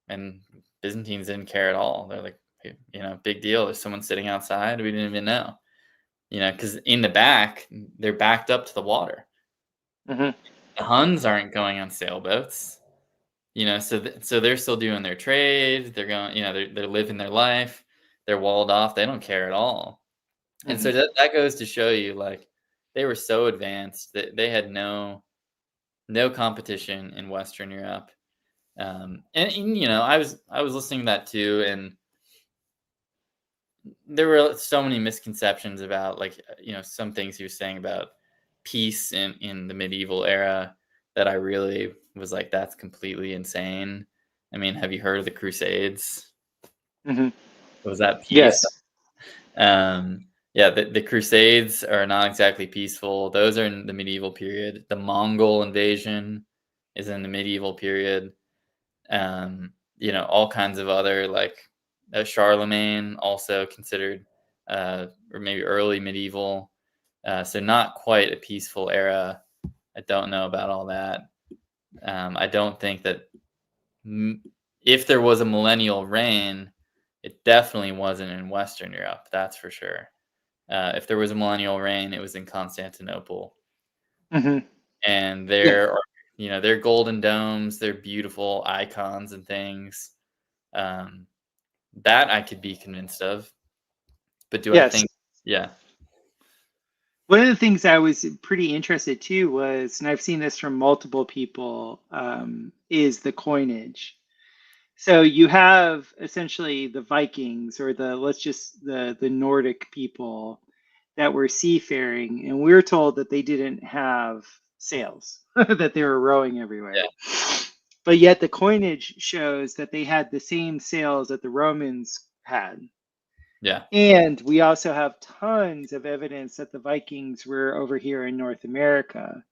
And Byzantines didn't care at all. They're like, you know, big deal. There's someone sitting outside. We didn't even know. You know, because in the back, they're backed up to the water. Hmm. The Huns aren't going on sailboats. You know, so they're still doing their trade. They're going, you know, they're living their life. They're walled off. They don't care at all. And Hmm. so that goes to show you, like, they were so advanced that they had no competition in Western Europe. And you know, I was listening to that too, and there were so many misconceptions about, like, you know, some things he was saying about peace in the medieval era that I really was like, that's completely insane. I mean, have you heard of the Crusades? Hmm. Was that peace? Yes. Yeah, the Crusades are not exactly peaceful. Those are in the medieval period. The Mongol invasion is in the medieval period. You know, all kinds of other, like, Charlemagne, also considered, or maybe early medieval. So not quite a peaceful era. I don't know about all that. I don't think that if there was a millennial reign, it definitely wasn't in Western Europe. That's for sure. If there was a millennial reign, it was in Constantinople. Hmm. And Yeah. Their golden domes, they're beautiful icons and things. Um, that I could be convinced of. But do I Yes. think, yeah, One of the things I was pretty interested too was, and I've seen this from multiple people, is the coinage. So you have essentially the Vikings, or the Nordic people that were seafaring, and we're told that they didn't have sails, that they were rowing everywhere. yeah, But yet the coinage shows that they had the same sails that the Romans had. yeah, And we also have tons of evidence that the Vikings were over here in North America.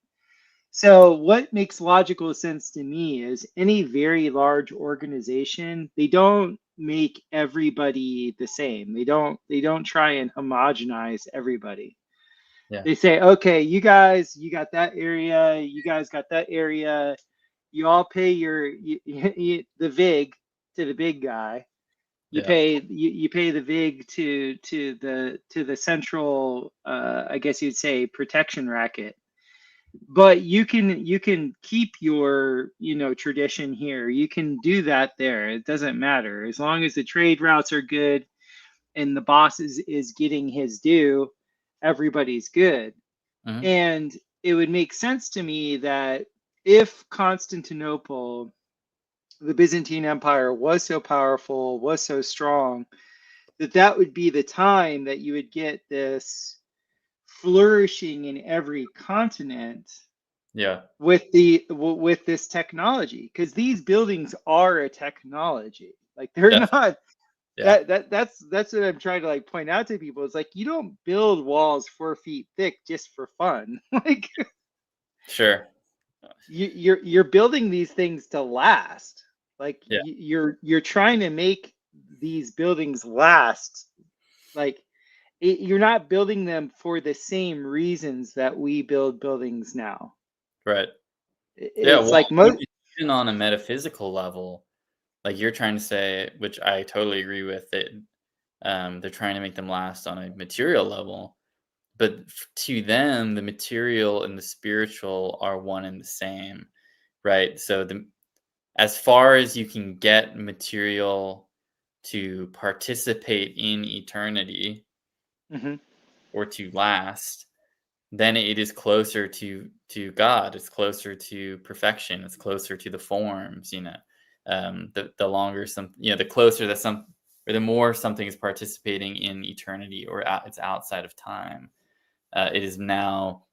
So what makes logical sense to me is any very large organization, they don't make everybody the same. They don't try and homogenize everybody. yeah, They say, okay, you got that area, you guys got that area, you all pay the VIG to the big guy. yeah, You pay the VIG to the central, I guess you'd say, protection racket. But you can keep your tradition here. You can do that there. It doesn't matter as long as the trade routes are good and the boss is getting his due. Everybody's good. hmm, And it would make sense to me that if Constantinople, the Byzantine Empire, was so powerful, was so strong, that would be the time that you would get this flourishing in every continent yeah, with this technology, because these buildings are a technology. Like they're definitely, not. yeah, That's what I'm trying to like point out to people. It's like you don't build walls 4 feet thick just for fun. Like sure, you're building these things to last. Like yeah, you're trying to make these buildings last. Like you're not building them for the same reasons that we build buildings now. right. Yeah, It's well, like most. even on a metaphysical level, like you're trying to say, which I totally agree with, that they're trying to make them last on a material level. But to them, the material and the spiritual are one and the same, right? So as far as you can get material to participate in eternity Mhm, or to last, then it is closer to God. It's closer to perfection. It's closer to the forms. The longer the closer that or the more something is participating in eternity, or it's outside of time. It is now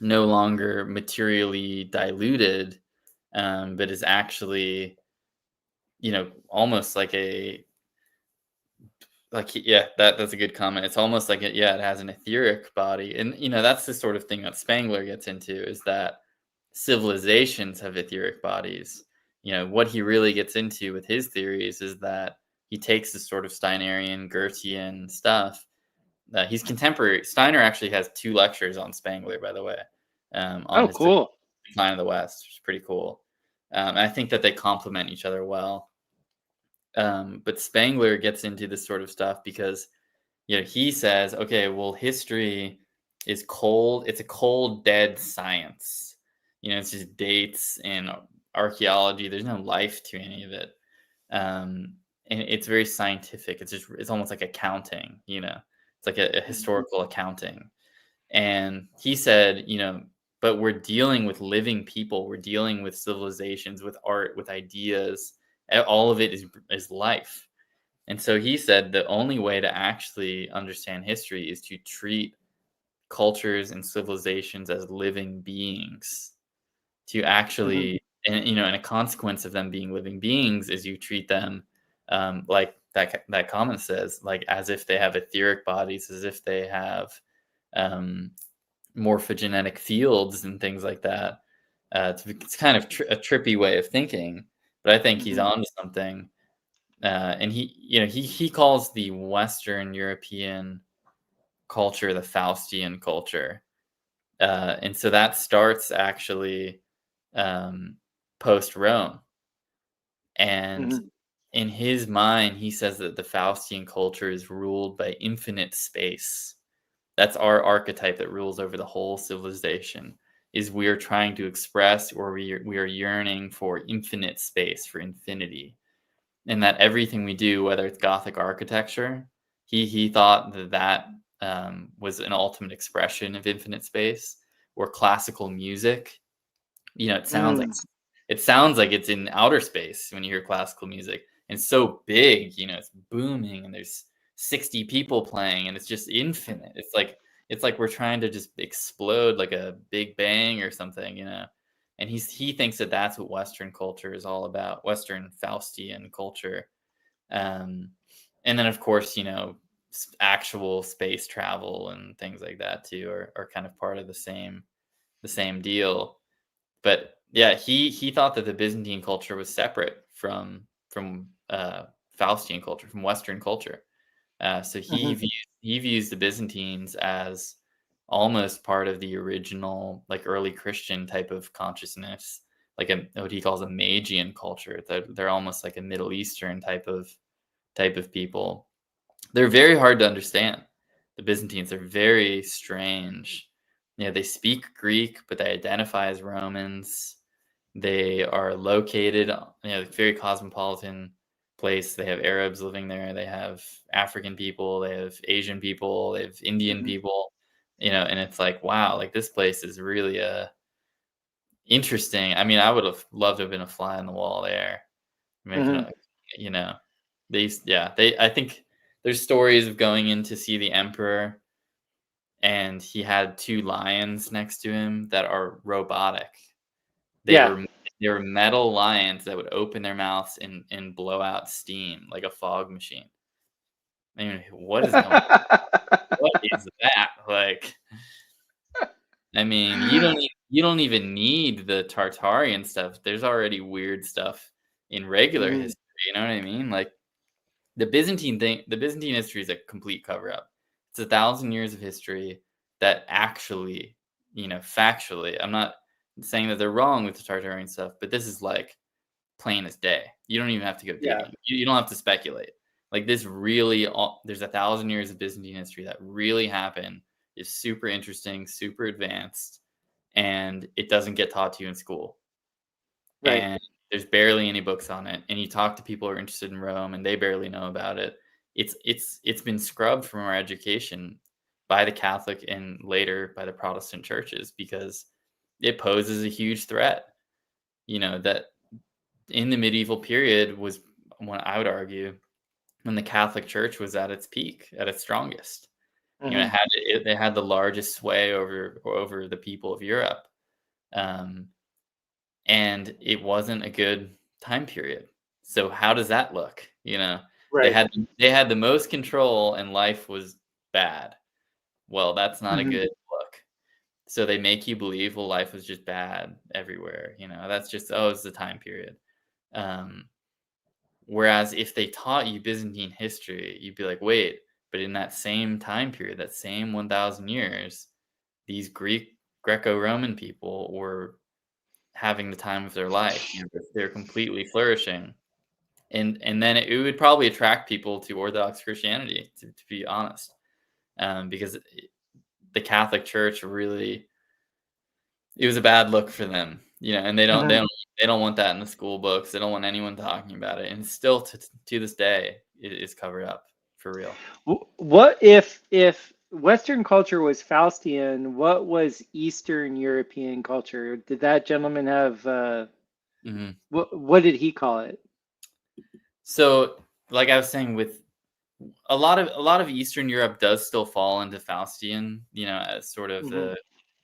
no longer materially diluted, but is actually, almost yeah, that's a good comment. It's almost like it has an etheric body, and that's the sort of thing that Spangler gets into, is that civilizations have etheric bodies. What he really gets into with his theories is that he takes this sort of Steinerian, Goethean stuff. He's contemporary. Steiner actually has 2 lectures on Spangler, by the way, on oh, his cool. Decline of the West, which is pretty cool. And I think that they complement each other well. But Spangler gets into this sort of stuff because he says, okay, well, history is cold. It's a cold, dead science. It's just dates and archaeology. There's no life to any of it. And it's very scientific. It's almost like accounting. It's like a historical accounting. And he said, but we're dealing with living people. We're dealing with civilizations, with art, with ideas. All of it is life. And so he said the only way to actually understand history is to treat cultures and civilizations as living beings. To Mhm, actually, and a consequence of them being living beings is you treat them, like that comment says, like as if they have etheric bodies, as if they have um, morphogenetic fields and things like that. It's kind of a trippy way of thinking, but I think he's mhm, onto something. And he calls the Western European culture the Faustian culture, and so that starts actually post Rome. And mhm, in his mind, he says that the Faustian culture is ruled by infinite space. That's our archetype that rules over the whole civilization. is we are trying to express, or we are yearning for infinite space, for infinity, and that everything we do, whether it's Gothic architecture, he thought that was an ultimate expression of infinite space, or classical music. It sounds like Mm. it's in outer space when you hear classical music. And it's so big, it's booming, and there's 60 people playing, and it's just infinite. It's like we're trying to just explode like a big bang or something. And he thinks that that's what Western culture is all about, Western Faustian culture. And then, of course, actual space travel and things like that too are kind of part of the same deal. But yeah, he thought that the Byzantine culture was separate from Faustian culture, from Western culture. So he Mhm. views the Byzantines as almost part of the original, like, early Christian type of consciousness, like what he calls a Magian culture. They're almost like a Middle Eastern type of people. They're very hard to understand. The Byzantines are very strange. They speak Greek, but they identify as Romans. They are located, very cosmopolitan place. They have Arabs living there. They have African people. They have Asian people. They have Indian Mhm. people. And it's like, wow, like, this place is really interesting. I mean, I would have loved to have been a fly on the wall there, making Mhm. a, you know, I think there's stories of going in to see the emperor, and he had two lions next to him that are robotic. They Yeah. were they were metal lions that would open their mouths and blow out steam like a fog machine. I mean, what is that? Like, I mean, you don't even need the Tartarian stuff. There's already weird stuff in regular Mhm. history, you know what I mean? Like, the Byzantine history is a complete cover up. It's 1,000 years of history that actually, factually, I'm not saying that they're wrong with the Tartarian stuff, but this is like plain as day. You don't even have to go Yeah. digging. You don't have to speculate. Like, this really, there's 1,000 years of Byzantine history that really happened. Is super interesting, super advanced, and it doesn't get taught to you in school. Right. And there's barely any books on it. And you talk to people who are interested in Rome, and they barely know about it. It's been scrubbed from our education by the Catholic and later by the Protestant churches, because it poses a huge threat. That in the medieval period was when, I would argue, when the Catholic Church was at its peak, at its strongest. Mhm. It had the largest sway over the people of Europe. Um, and it wasn't a good time period. So how does that look? They Right. had they had the most control, and life was bad. Well, that's not a Mhm. good look. So they make you believe, well, life was just bad everywhere. That's just, oh, it's the time period. Um, Whereas if they taught you Byzantine history, you'd be like, wait, but in that same time period, that same 1,000 years, these Greco-Roman people were having the time of their life. They're completely flourishing. And then it would probably attract people to Orthodox Christianity, to be honest, because the Catholic Church really, it was a bad look for them, and they don't they Mhm. don't they don't want that in the school books. They don't want anyone talking about it, and still to this day it is covered up for real. What if Western culture was Faustian? What was Eastern European culture? Did that gentleman have Mhm. what did he call it? So, like I was saying, with a lot of Eastern Europe does still fall into Faustian, as sort of Mhm.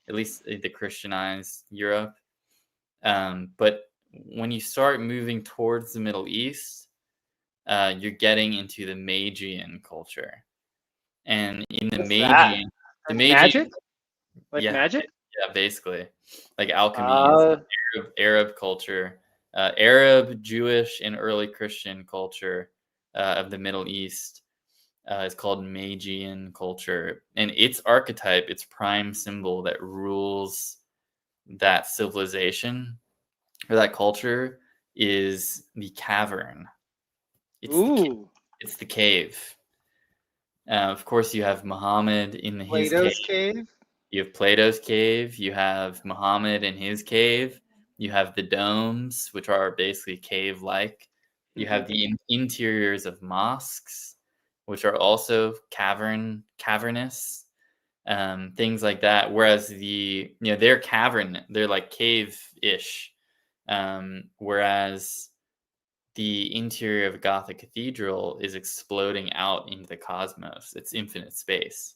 at least the Christianized Europe. But when you start moving towards the Middle East, you're getting into the Magian culture. And in What's that? the Like magic? Magian, Like yeah, magic? yeah, basically, like alchemies, Uh, Arab culture, Arab, Jewish, and early Christian culture of the Middle East is called Magian culture, and its archetype, its prime symbol that rules that civilization or that culture, is the cavern. It's the ca- ooh, it's the cave. Of course, you have Muhammad in his cave. Plato's cave? You have Plato's cave, you have Muhammad in his cave, you have the domes, which are basically cave-like. You Hmm. have the interiors of mosques, which are also cavernous, things like that. Whereas they're they're like cave-ish. Whereas the interior of a Gothic cathedral is exploding out into the cosmos. It's infinite space.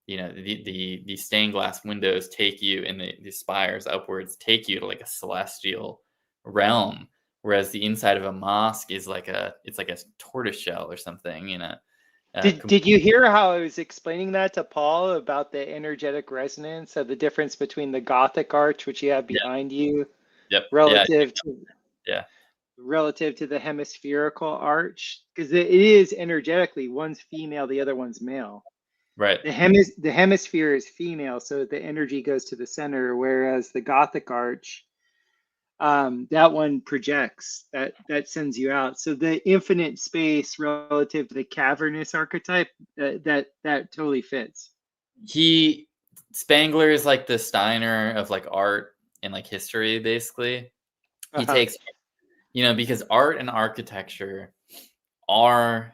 The stained glass windows take you, and the spires upwards take you to like a celestial realm. Whereas the inside of a mosque is it's like a tortoise shell or something. Did you hear how I was explaining that to Paul about the energetic resonance of the difference between the Gothic arch, which you have Yeah. behind you, Yep. Yeah. relative to Yeah. the hemispherical arch? Because it is energetically, one's female, the other one's male. Right. The hemisphere is female, so the energy goes to the center, whereas the Gothic arch, that one projects, that sends you out. So the infinite space relative to the cavernous archetype, that totally fits. Spangler is like the Steiner of like art and like history, basically. He Uh-huh. takes, because art and architecture are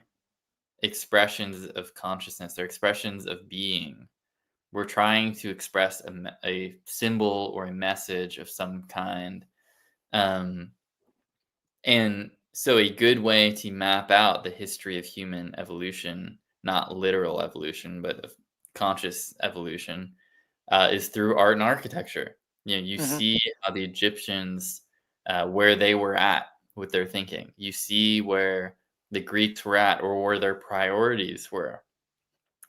expressions of consciousness. They're expressions of being. We're trying to express a symbol or a message of some kind. And so a good way to map out the history of human evolution, not literal evolution, but of conscious evolution, is through art and architecture. You Mhm. see how the Egyptians, where they were at with their thinking. You see where the Greeks were at, or where their priorities were.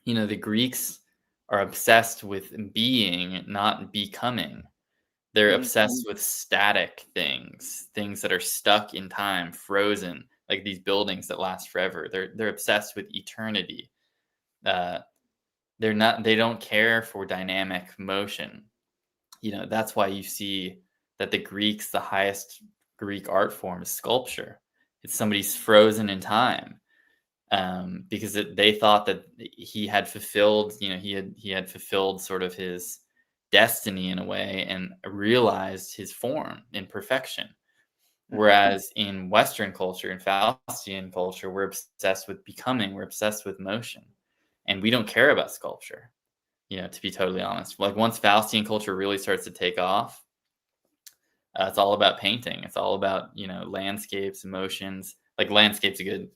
The Greeks are obsessed with being, not becoming. They're Mhm. obsessed with static things that are stuck in time, frozen, like these buildings that last forever. They're obsessed with eternity. Uh, they don't care for dynamic motion. That's why you see that the highest Greek art form is sculpture. It's somebody's frozen in time, because they thought that he had fulfilled, he had fulfilled sort of his destiny in a way, and realized his form in perfection. Mhm. Whereas in Western culture, in Faustian culture, we're obsessed with becoming, we're obsessed with motion, and we don't care about sculpture. To be totally honest, like once Faustian culture really starts to take off, it's all about painting. It's all about landscapes, emotions. Like landscapes a good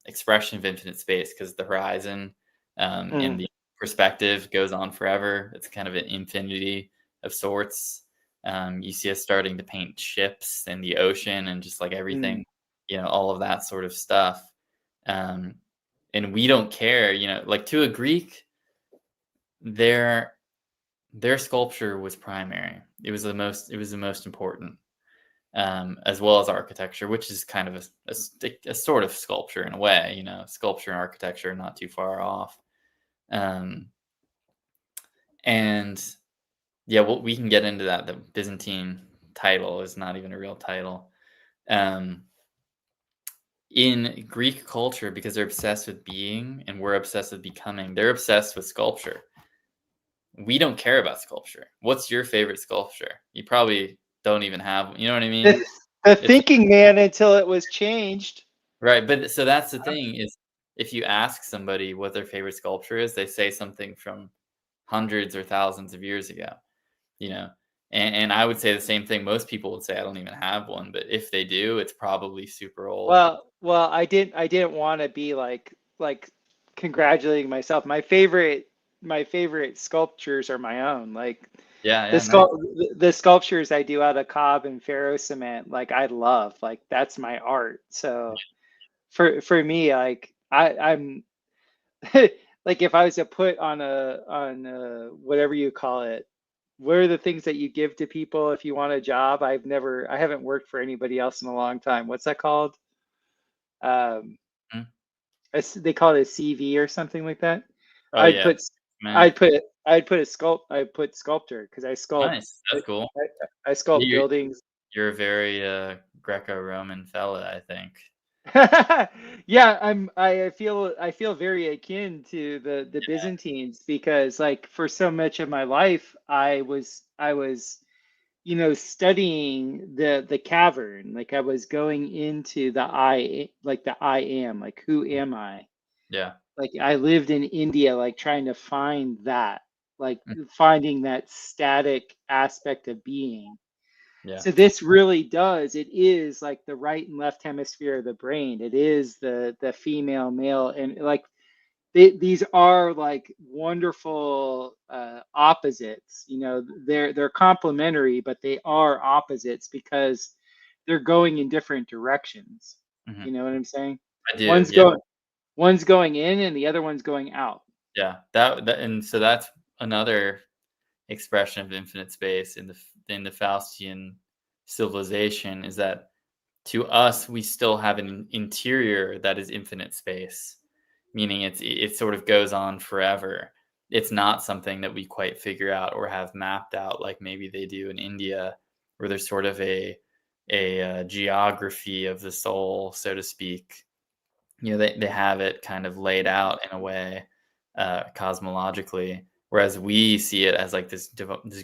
expression of infinite space, because the horizon, and Mhm. the perspective goes on forever. It's kind of an infinity of sorts. You see us starting to paint ships and the ocean and just like Mhm. everything, all of that sort of stuff. Um, and we don't care, like to a Greek, their sculpture was primary. It was the most important, as well as architecture, which is kind of a sort of sculpture in a way. Sculpture and architecture are not too far off. Um, and yeah, well, we can get into that. The Byzantine title is not even a real title. Um, in Greek culture, because they're obsessed with being and we're obsessed with becoming, they're obsessed with sculpture. We don't care about sculpture. What's your favorite sculpture? You probably don't even have, you know what I mean? The, the It's thinking man until it was changed. right, but so that's the thing is, if you ask somebody what their favorite sculpture is, they say something from hundreds or thousands of years ago, you know? And I would say the same thing. Most people would say, "I don't even have one," but if they do, it's probably super old. Well, I didn't want to be like congratulating myself. My favorite sculptures are my own. Like Yeah, the yeah, nice. sculpt the sculptures I do out of cob and ferro cement, like I love. Like that's my art. So for me, like I'm like if I was to put on a whatever you call it, what are the things that you give to people if you want a job? I haven't worked for anybody else in a long time. What's that called? Um, Mhm. they call it a CV or something like that. Oh, I'd yeah, put man. I'd put sculptor because Nice, that's cool. I sculpt You buildings. you're a very, Greco-Roman fella, I think. Yeah, I feel very akin to the Byzantines because like for so much of my life I was studying the cavern. Like I was going into the I am, like who am I? Yeah. Like I lived in India, like trying to find that, like Mm. finding that static aspect of being. Yeah. So this really does, it is like the right and left hemisphere of the brain. It is the female, male, and like these are like wonderful opposites. They're complementary, but they are opposites because they're going in different directions. Hmm. You know what I'm saying? I do. One's Yeah. going one's going in and the other one's going out. Yeah. That and so that's another expression of infinite space in the Faustian civilization is that to us we still have an interior that is infinite space, meaning it sort of goes on forever. It's not something that we quite figure out or have mapped out like maybe they do in India, where there's sort of a geography of the soul, so to speak. They have it kind of laid out in a way, cosmologically, whereas we see it as like this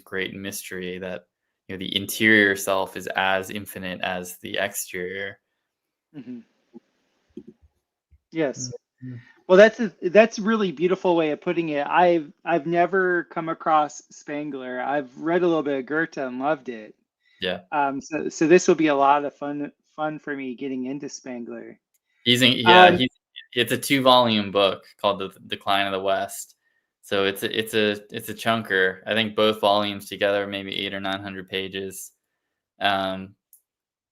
great mystery that the interior self is as infinite as the exterior. Hmm. Yes. Mhm. Well, that's a really beautiful way of putting it. I've never come across Spangler. I've read a little bit of Goethe and loved it. Yeah, So this will be a lot of fun for me getting into Spangler. yeah, Um, he's it's a 2-volume book called The Decline of the West. So it's a chunker. I think both volumes together maybe 8 or 900 pages. Um,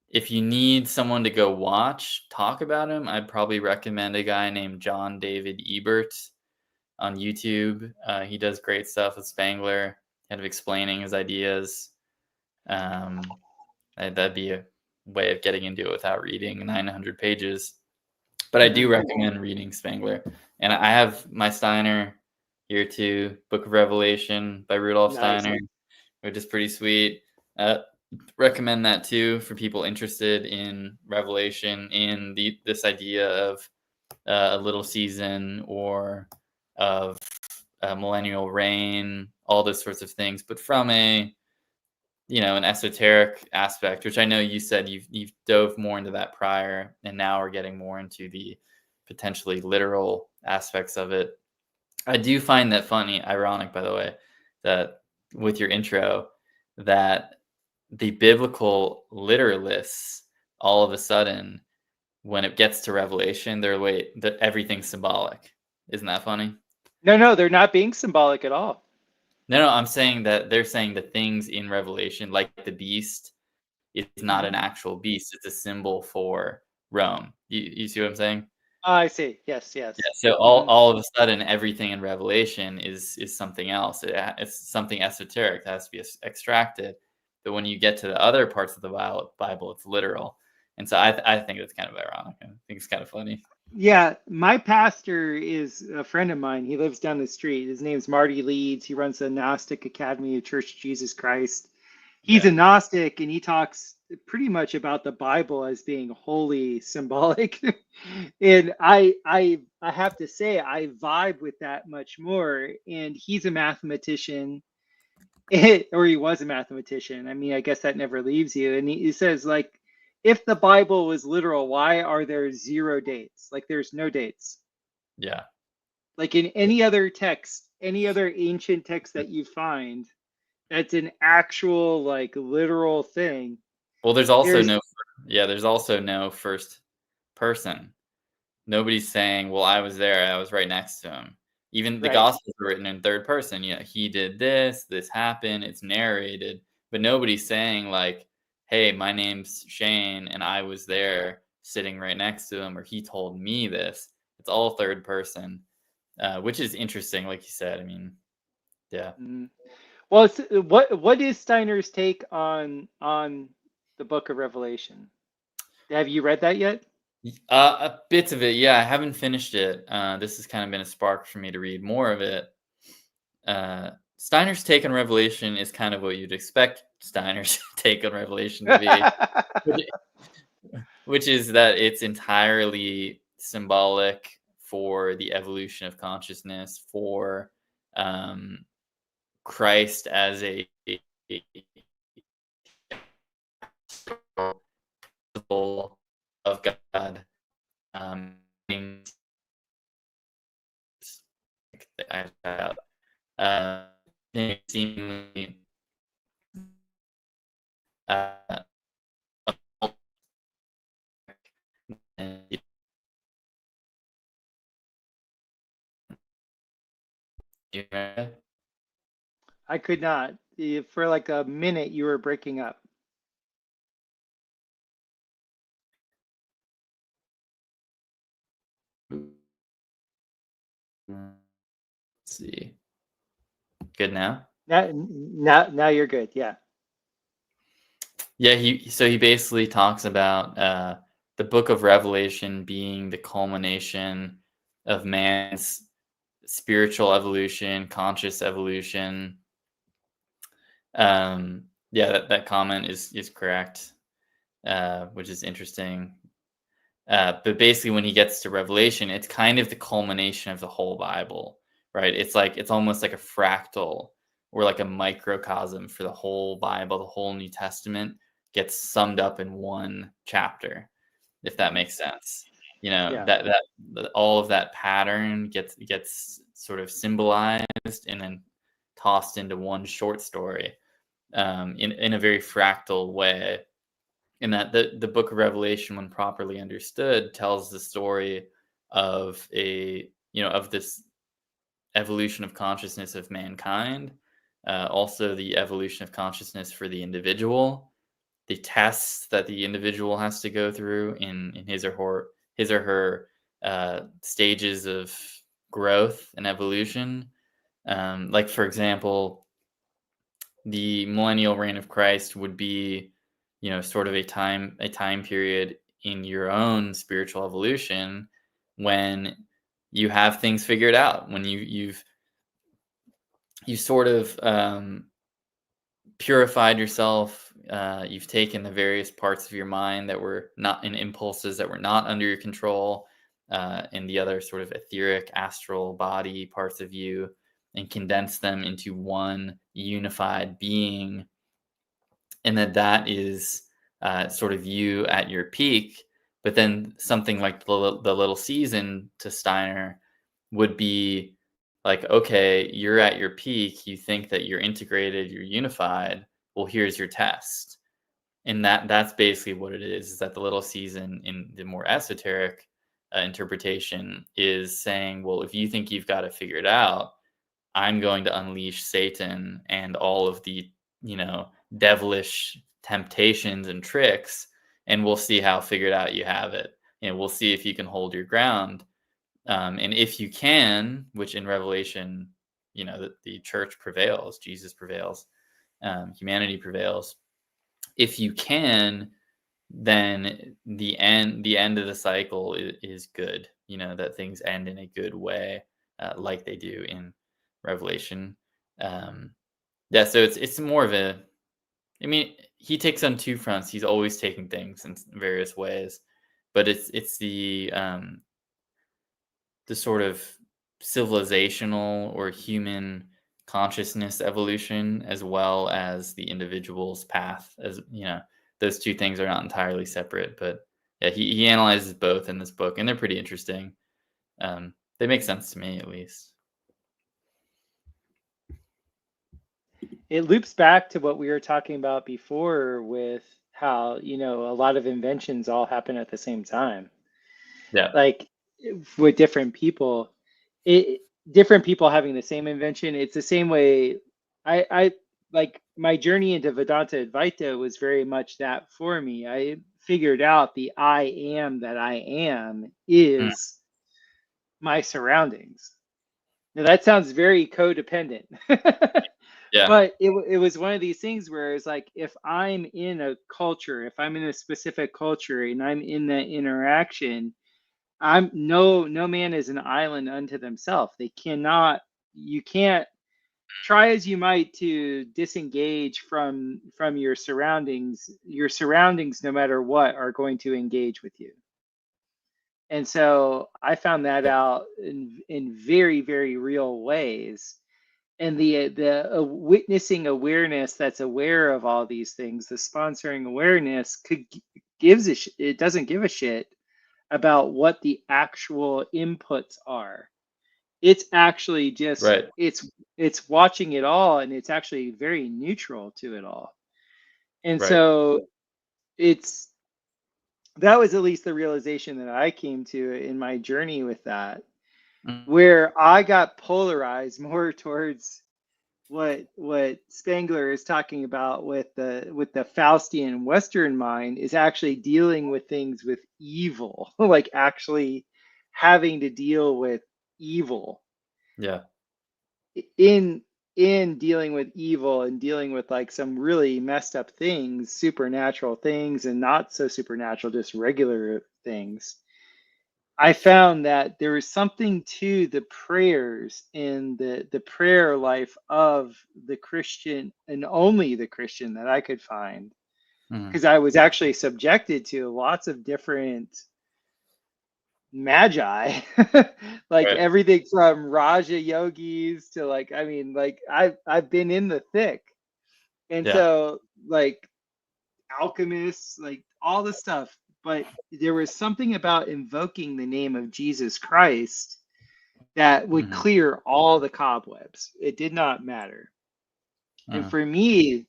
If you need someone to go watch talk about him, I'd probably recommend a guy named John David Ebert on YouTube. He does great stuff with Spangler, kind of explaining his ideas. Um, that'd be a way of getting into it without reading 900 pages. But I do mhm, recommend reading Spangler. And I have my Steiner here too, Book of Revelation by Rudolf nice. Steiner, which is pretty sweet. Uh, Recommend that too for people interested in Revelation, in this idea of a little season or of a millennial reign, all those sorts of things, but from an esoteric aspect, which I know you said you've dove more into that prior, and now we're getting more into the potentially literal aspects of it. I do find that funny, ironic, by the way, that with your intro, that the biblical literalists all of a sudden, when it gets to Revelation, that everything's symbolic. Isn't that funny? No, no, they're not being symbolic at all. No, I'm saying that they're saying the things in Revelation, like the beast, is not Mhm. an actual beast. It's a symbol for Rome. You see what I'm saying? I see. Yes, Yeah, yes. so all Hmm. all of a sudden, everything in Revelation is something else. It's something esoteric that has to be extracted. But when you get to the other parts of the Bible, it's literal. And so I think it's kind of ironic. I think it's kind of funny. Yeah, my pastor is a friend of mine. He lives down the street. His name's Marty Leeds. He runs the Gnostic Academy of Church of Jesus Christ. He's Yeah, a Gnostic and he talks pretty much about the Bible as being wholly symbolic. And I have to say I vibe with that much more. And he's a mathematician, or he was a mathematician. I mean, I guess that never leaves you. And he says, like, if the Bible was literal, why are there zero dates? Like, there's no dates. yeah. Like in any other text, any other ancient text that you find, that's an actual, like, literal thing. Well, There's there's also no first person. Nobody's saying, "Well, I was there. I was right next to him." Even the right. Gospels are written in third person. He did this. This happened. It's narrated, but nobody's saying like, "Hey, my name's Shane, and I was there, sitting right next to him," or "He told me this." It's all third person, which is interesting. Like you said, I mean, yeah. Mhm. Well, what is Steiner's take on the Book of Revelation? Have you read that yet? A bit of it, yeah. I haven't finished it. This has kind of been a spark for me to read more of it. Steiner's take on Revelation is kind of what you'd expect Steiner's take on Revelation to be. which is that it's entirely symbolic for the evolution of consciousness, for um, Christ as a symbol of God. Um, things I have, uh, seemingly uh, and you know, I could not. For like a minute, you were breaking up. let's see. Good now? Now you're good. Yeah. Yeah, he basically talks about the book of Revelation being the culmination of man's spiritual evolution, conscious evolution. Yeah, that comment is correct, which is interesting. But basically, when he gets to Revelation, it's kind of the culmination of the whole Bible, right? It's almost like a fractal or like a microcosm for the whole Bible. The whole New Testament gets summed up in one chapter, if that makes sense. You know, Yeah. all of that pattern gets sort of symbolized and then tossed into one short story, in a very fractal way. And that the book of Revelation, when properly understood, tells the story of of this evolution of consciousness of mankind, also the evolution of consciousness for the individual, the tests that the individual has to go through in his or her stages of growth and evolution. Like, for example, the millennial reign of Christ would be, sort of a time period in your own spiritual evolution when you have things figured out, when you sort of purified yourself. You've taken the various parts of your mind that were not in impulses that were not under your control, and the other sort of etheric, astral body parts of you, and condensed them into one unified being. And that is sort of you at your peak. But then something like the little season to Steiner would be like, okay, you're at your peak. You think that you're integrated, you're unified. Well, here's your test. And that's basically what it is that the little season in the more esoteric interpretation is saying, well, if you think you've got it figured out, I'm going to unleash Satan and all of the, devilish temptations and tricks, and we'll see how figured out you have it. And we'll see if you can hold your ground. And if you can, which in Revelation, the church prevails, Jesus prevails, humanity prevails. If you can, then the end of the cycle is good. That things end in a good way, like they do in Revelation. Yeah, so it's more of a. I mean, he takes on two fronts. He's always taking things in various ways, but it's the sort of civilizational or human consciousness evolution, as well as the individual's path. As those two things are not entirely separate, but yeah, he analyzes both in this book, and they're pretty interesting. They make sense to me, at least. It loops back to what we were talking about before with how, a lot of inventions all happen at the same time. Yeah. Like with different people, it different people having the same invention. It's the same way I like my journey into Vedanta Advaita was very much that for me. I figured out the I am that I am Mm, is my surroundings. Now that sounds very codependent. yeah. But it was one of these things where it's like if I'm in a culture, if I'm in a specific culture and I'm in that interaction, I'm no man is an island unto themselves. They cannot, you can't try as you might to disengage from your surroundings, no matter what are going to engage with you. And so I found that out in very, very real ways. And the witnessing awareness that's aware of all these things, the sponsoring awareness it doesn't give a shit about what the actual inputs are. It's actually just Right. it's watching it all, and it's actually very neutral to it all. And Right. so it's that was at least the realization that I came to in my journey with that, where I got polarized more towards what Spengler is talking about with the Faustian Western mind is actually dealing with things with evil, like actually having to deal with evil Yeah. in dealing with evil and dealing with like some really messed up things, supernatural things and not so supernatural, just regular things. I found that there is something to the prayers and the prayer life of the Christian, and only the Christian that I could find, Mhm. because I was actually subjected to lots of different magi, like Right. everything from Raja yogis to like, I mean, like I've been in the thick. And Yeah. so like alchemists, like all the stuff. But there was something about invoking the name of Jesus Christ that would Mhm. clear all the cobwebs. It did not matter. And Mhm. for me,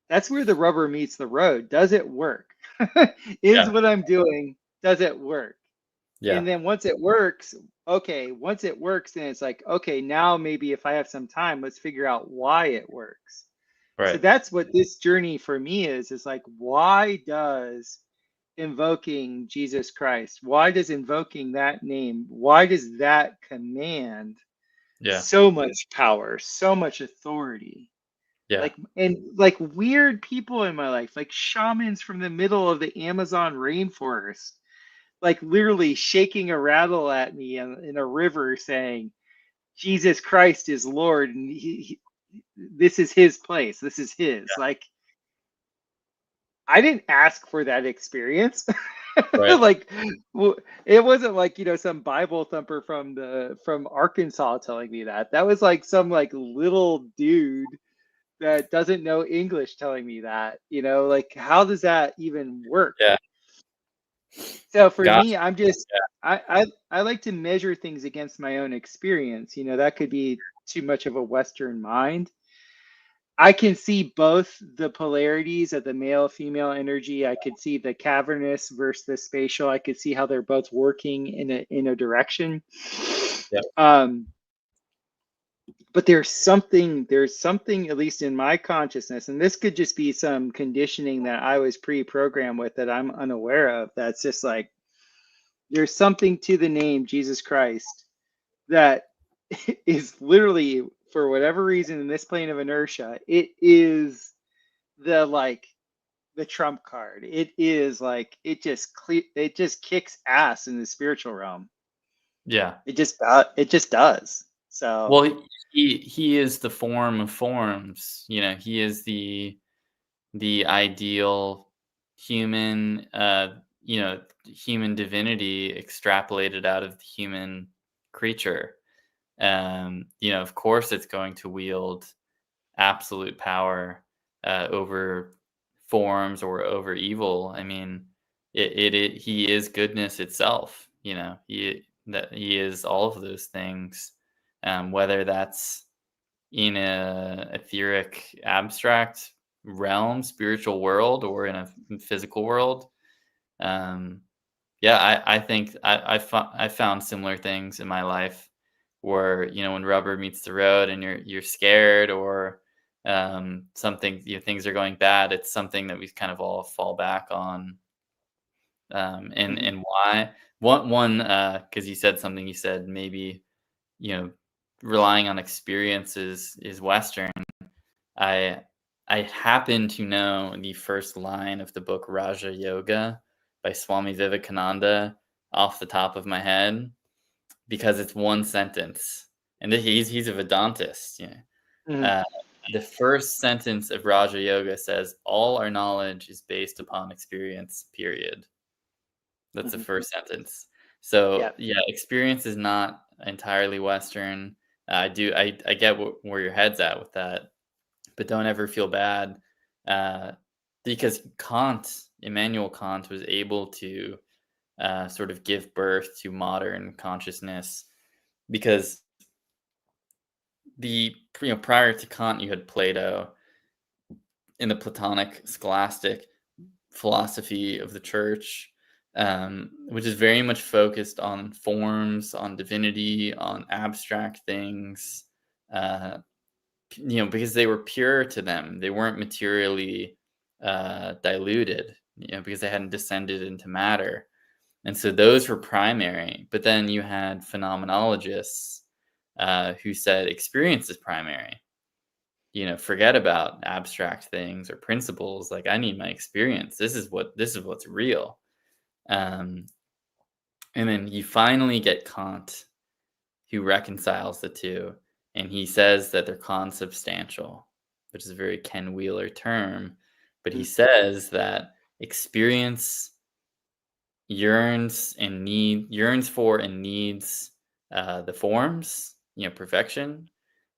that's where the rubber meets the road. Does it work? Is Yeah. what I'm doing, does it work? Yeah. And then once it works, okay, once it works, then it's like, okay, now maybe if I have some time, let's figure out why it works. So Right. that's what this journey for me is like, why does invoking Jesus Christ, why does invoking that name, why does that command Yeah. so much power, so much authority? Yeah. Like, and like weird people in my life, like shamans from the middle of the Amazon rainforest, like literally shaking a rattle at me in a river saying, Jesus Christ is Lord, and this is his place. This is his. Like, I didn't ask for that experience. Right. Like, it wasn't like some Bible thumper from Arkansas telling me that. That was like some like little dude that doesn't know English telling me that. Like how does that even work? Yeah. So for Gotcha. me, I'm just Yeah. I like to measure things against my own experience. That could be too much of a Western mind. I can see both the polarities of the male female energy. I could see the cavernous versus the spatial. I could see how they're both working in a direction. Yeah. Um, but there's something at least in my consciousness, and this could just be some conditioning that I was pre-programmed with that I'm unaware of. That's just like there's something to the name Jesus Christ that is literally, for whatever reason, in this plane of inertia, it is the like the trump card. It is like it just kicks ass in the spiritual realm. Yeah. It just does. So Well, he is the form of forms. He is the ideal human, human divinity extrapolated out of the human creature. Of course, it's going to wield absolute power over forms or over evil. I mean, he is goodness itself. He is all of those things. Whether that's in a etheric, abstract realm, spiritual world, or in a physical world. Um, yeah, I think I found similar things in my life where when rubber meets the road and you're scared or something things are going bad. It's something that we kind of all fall back on. And mhm. why one because you said something. You said maybe you know relying on experiences is Western. I I happen to know the first line of the book Raja Yoga by Swami Vivekananda off the top of my head because it's one sentence, and he's a Vedantist. Mhm. Uh, the first sentence of Raja Yoga says, all our knowledge is based upon experience, period. That's the Mhm. first sentence. So Yeah. yeah, experience is not entirely Western. I get where your head's at with that, but don't ever feel bad, uh, because Immanuel Kant was able to sort of give birth to modern consciousness, because prior to Kant you had Plato in the Platonic scholastic philosophy of the church, which is very much focused on forms, on divinity, on abstract things, uh, because they were pure to them. They weren't materially diluted, because they hadn't descended into matter. And so those were primary. But then you had phenomenologists who said experience is primary. Forget about abstract things or principles. Like, I need my experience. This is what's real. Um, and then you finally get Kant, who reconciles the two, and he says that they're consubstantial, which is a very Ken Wheeler term. But he Mm. says that experience yearns for and needs the forms, perfection,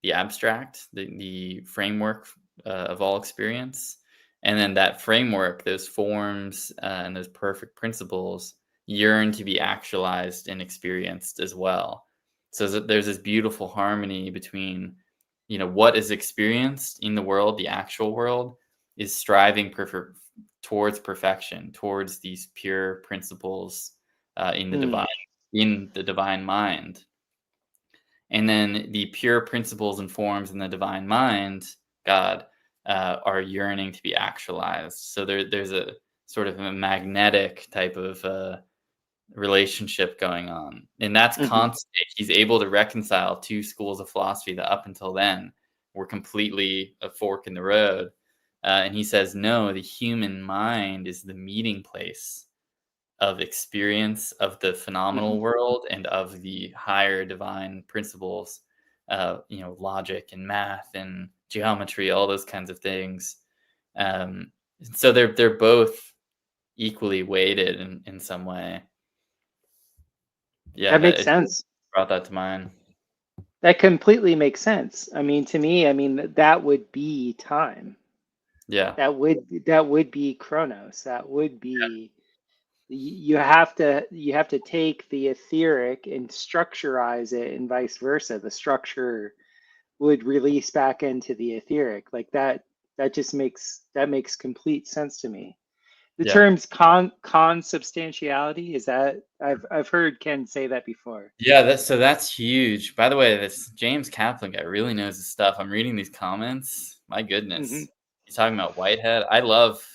the abstract, the framework of all experience, and then that framework, those forms, and those perfect principles yearn to be actualized and experienced as well. So there's this beautiful harmony between, what is experienced in the world, the actual world, is striving towards perfection, towards these pure principles in the Mm. divine mind. And then the pure principles and forms in the divine mind, God, are yearning to be actualized. So there's a sort of a magnetic type of relationship going on. And that's Mhm. Kant's take. He's able to reconcile two schools of philosophy that up until then were completely a fork in the road. And he says, no, the human mind is the meeting place of experience of the phenomenal Mhm. world and of the higher divine principles, logic and math and geometry, all those kinds of things. So they're both equally weighted in some way. Yeah, That that makes it sense. brought that to mind. That completely makes sense. I mean, to me, I mean, that would be time. Yeah, That would be Chronos. That would be you have to take the etheric and structurize it and vice versa. The structure would release back into the etheric. Like that makes complete sense to me. The yeah, terms consubstantiality, is that I've heard Ken say that before. yeah. That's huge. By the way, this James Kaplan guy really knows his stuff. I'm reading these comments. My Hmm. goodness, he's talking about Whitehead. I love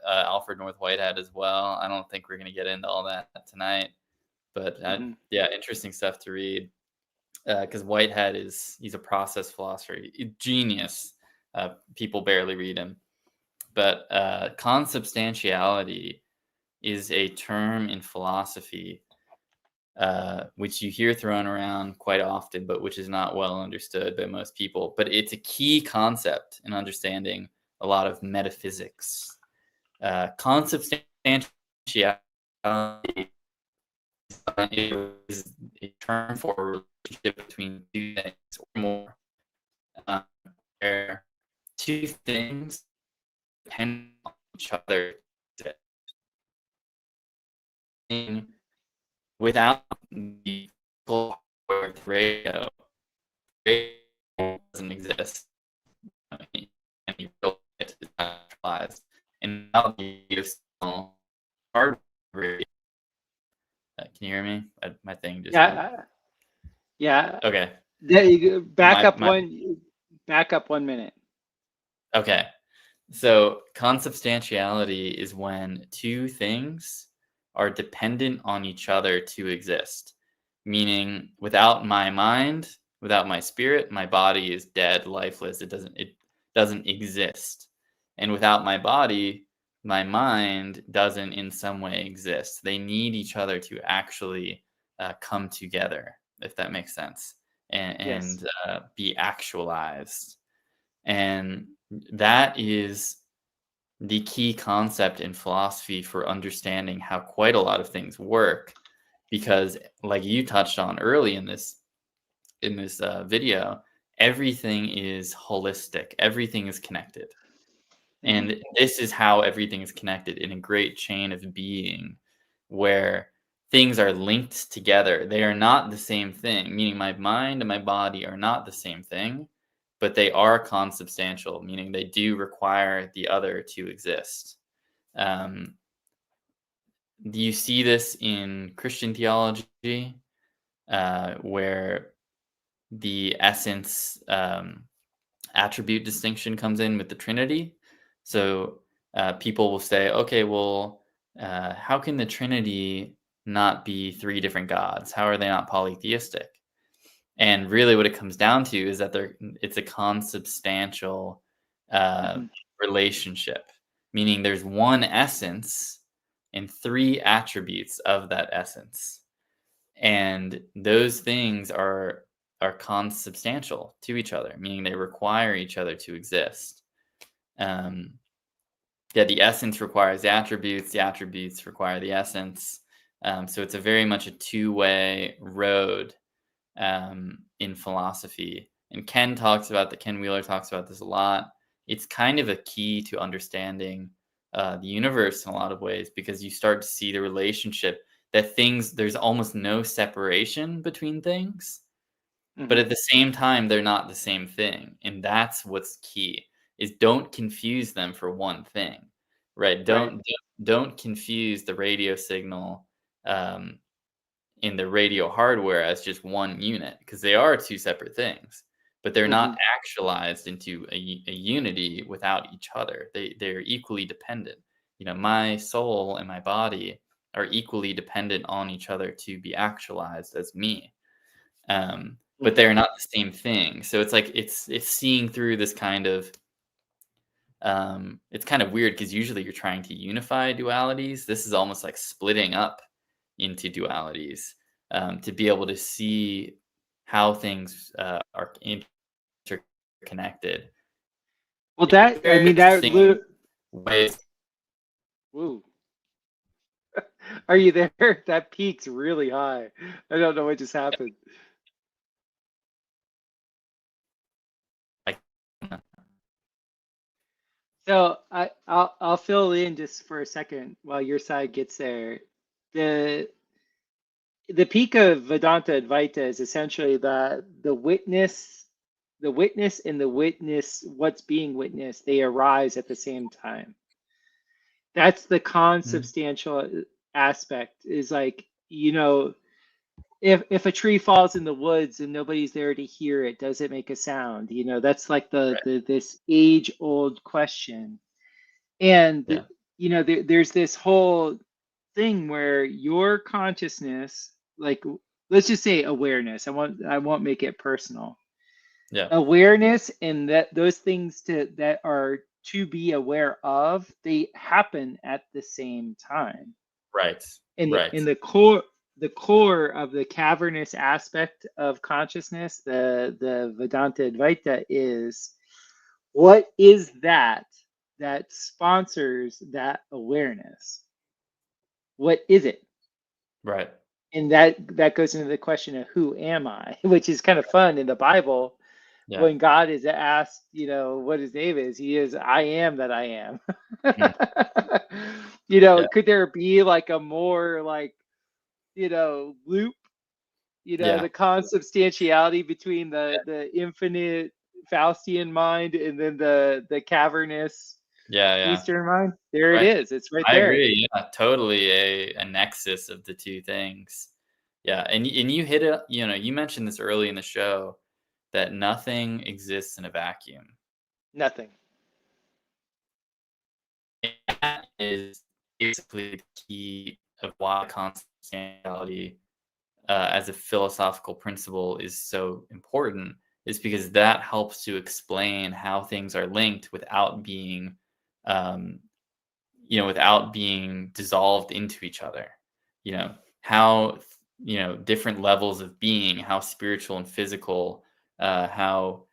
Alfred North Whitehead as well. I don't think we're going to get into all that tonight, but Hmm. yeah, interesting stuff to read, because Whitehead he's a process philosopher, genius. People barely read him, but consubstantiality is a term in philosophy which you hear thrown around quite often, but which is not well understood by most people. But it's a key concept in understanding a lot of metaphysics. Consubstantiality is a term for a relationship between two things or more, uh, where two things depend on each other. Without the full ratio, doesn't exist. Any real is actualized. And now the hardware. Can you hear me? My thing just went. Yeah, yeah. Okay. There you go. My Back up 1 minute. okay. So consubstantiality is when two things are dependent on each other to exist. Meaning, without my mind, without my spirit, my body is dead, lifeless. It doesn't exist. And without my body, my mind doesn't in some way exist. They need each other to actually come together, if that makes sense. and Yes. be actualized. And that is the key concept in philosophy for understanding how quite a lot of things work, because like you touched on early in this video, everything is holistic, everything is connected. Hmm. And this is how everything is connected in a great chain of being, where things are linked together. They are not the same thing, meaning my mind and my body are not the same thing, but they are consubstantial, meaning they do require the other to exist. Um, do you see this in Christian theology, where the essence attribute distinction comes in with the Trinity? So people will say, okay, well, how can the Trinity not be three different gods? How are they not polytheistic? And really, what it comes down to is that it's a consubstantial uh, Hmm. relationship, meaning there's one essence and three attributes of that essence, and those things are consubstantial to each other, meaning they require each other to exist. Um, yeah, the essence requires the attributes require the essence. So it's a very much a two-way road in philosophy. And Ken Wheeler talks about this a lot. It's kind of a key to understanding the universe in a lot of ways, because you start to see the relationship that there's almost no separation between things, but Hmm. at the same time, they're not the same thing. And that's what's key, is don't confuse them for one thing, right? Right. Don't confuse the radio signal um, in the radio hardware as just one unit, because they are two separate things, but they're not Hmm. actualized into a unity without each other. They're equally dependent. My soul and my body are equally dependent on each other to be actualized as me. But Hmm. they're not the same thing. So it's like it's seeing through this kind of it's kind of weird, because usually you're trying to unify dualities. This is almost like splitting up into dualities, to be able to see how things are interconnected. Well, It's that I very mean that. interesting ways. Woo. Are you there? That peak's really high. I don't know what just happened. Like, So I'll fill in just for a second while your side gets there. The the peak of Vedanta Advaita is essentially the witness and the witness, what's being witnessed, they arise at the same time. That's the mhm, consubstantial aspect. Is like, if a tree falls in the woods and nobody's there to hear it, does it make a sound? That's like right, this age old question. And yeah, there's this whole thing where your consciousness, like, let's just say awareness. I won't make it personal. yeah, Awareness and those things that are to be aware of, they happen at the same time. right, In the right, in the core of the cavernous aspect of consciousness, the Vedanta Advaita is, what is that sponsors that awareness? What is it? right, And that goes into the question of who am I, which is kind of fun in the Bible. yeah, When God is asked, what his name is, he is, I am that I am. mm, yeah, Could there be like a more like, loop, yeah, the consubstantiality between the infinite Faustian mind and then the cavernous yeah, yeah, Eastern mind? There it right. is. It's right I there. agree. Yeah, totally a nexus of the two things. Yeah, and you hit it. You mentioned this early in the show, that nothing exists in a vacuum. Nothing. And that is basically the key of why consubstantiality, as a philosophical principle, is so important. Is because that helps to explain how things are linked um, without being dissolved into each other. You know how different levels of being, how spiritual and physical, how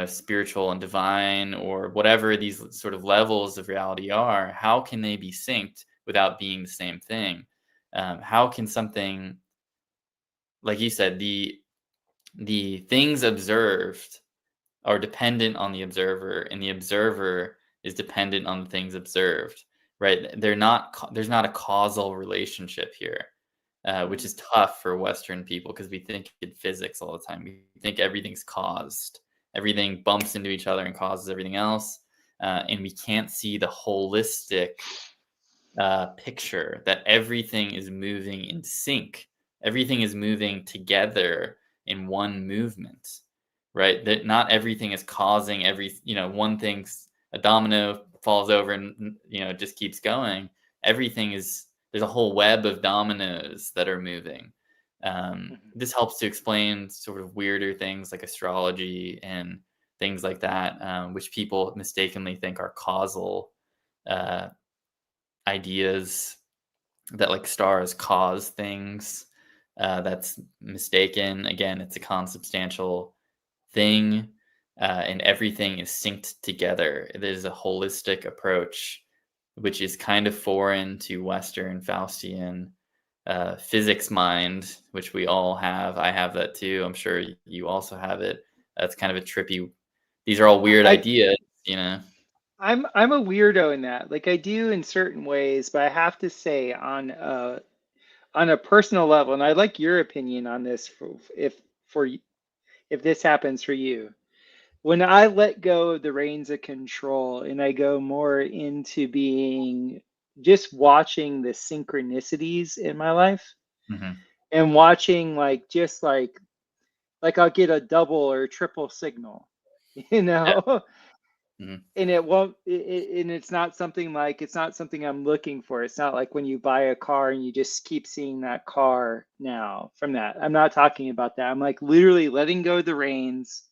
spiritual and divine, or whatever these sort of levels of reality are, how can they be synced without being the same thing? How can something, like you said, the things observed are dependent on the observer, and the observer is dependent on the things observed, right? There's not a causal relationship here, which is tough for Western people because we think in physics all the time. We think everything's caused, everything bumps into each other and causes everything else, and we can't see the holistic picture that everything is moving in sync. Everything is moving together in one movement, right? That not everything is causing one thing's a domino falls over and it just keeps going. There's a whole web of dominoes that are moving. This helps to explain sort of weirder things like astrology and things like that, which people mistakenly think are causal ideas, that like stars cause things. That's mistaken. Again, it's a consubstantial thing, and everything is synced together. There's a holistic approach, which is kind of foreign to Western Faustian physics mind, which we all have. I have that too. I'm sure you also have it. That's kind of a trippy. These are all weird I ideas, you know. I'm a weirdo in that. Like I do in certain ways, but I have to say on a personal level, and I'd like your opinion on this for if this happens for you. When I let go of the reins of control and I go more into being just watching the synchronicities in my life Hmm. and watching like I'll get a double or triple signal, you Yeah. know? Hmm. And it won't and it's not something I'm looking for. It's not like when you buy a car and you just keep seeing that car now from that. I'm not talking about that. I'm like literally letting go of the reins,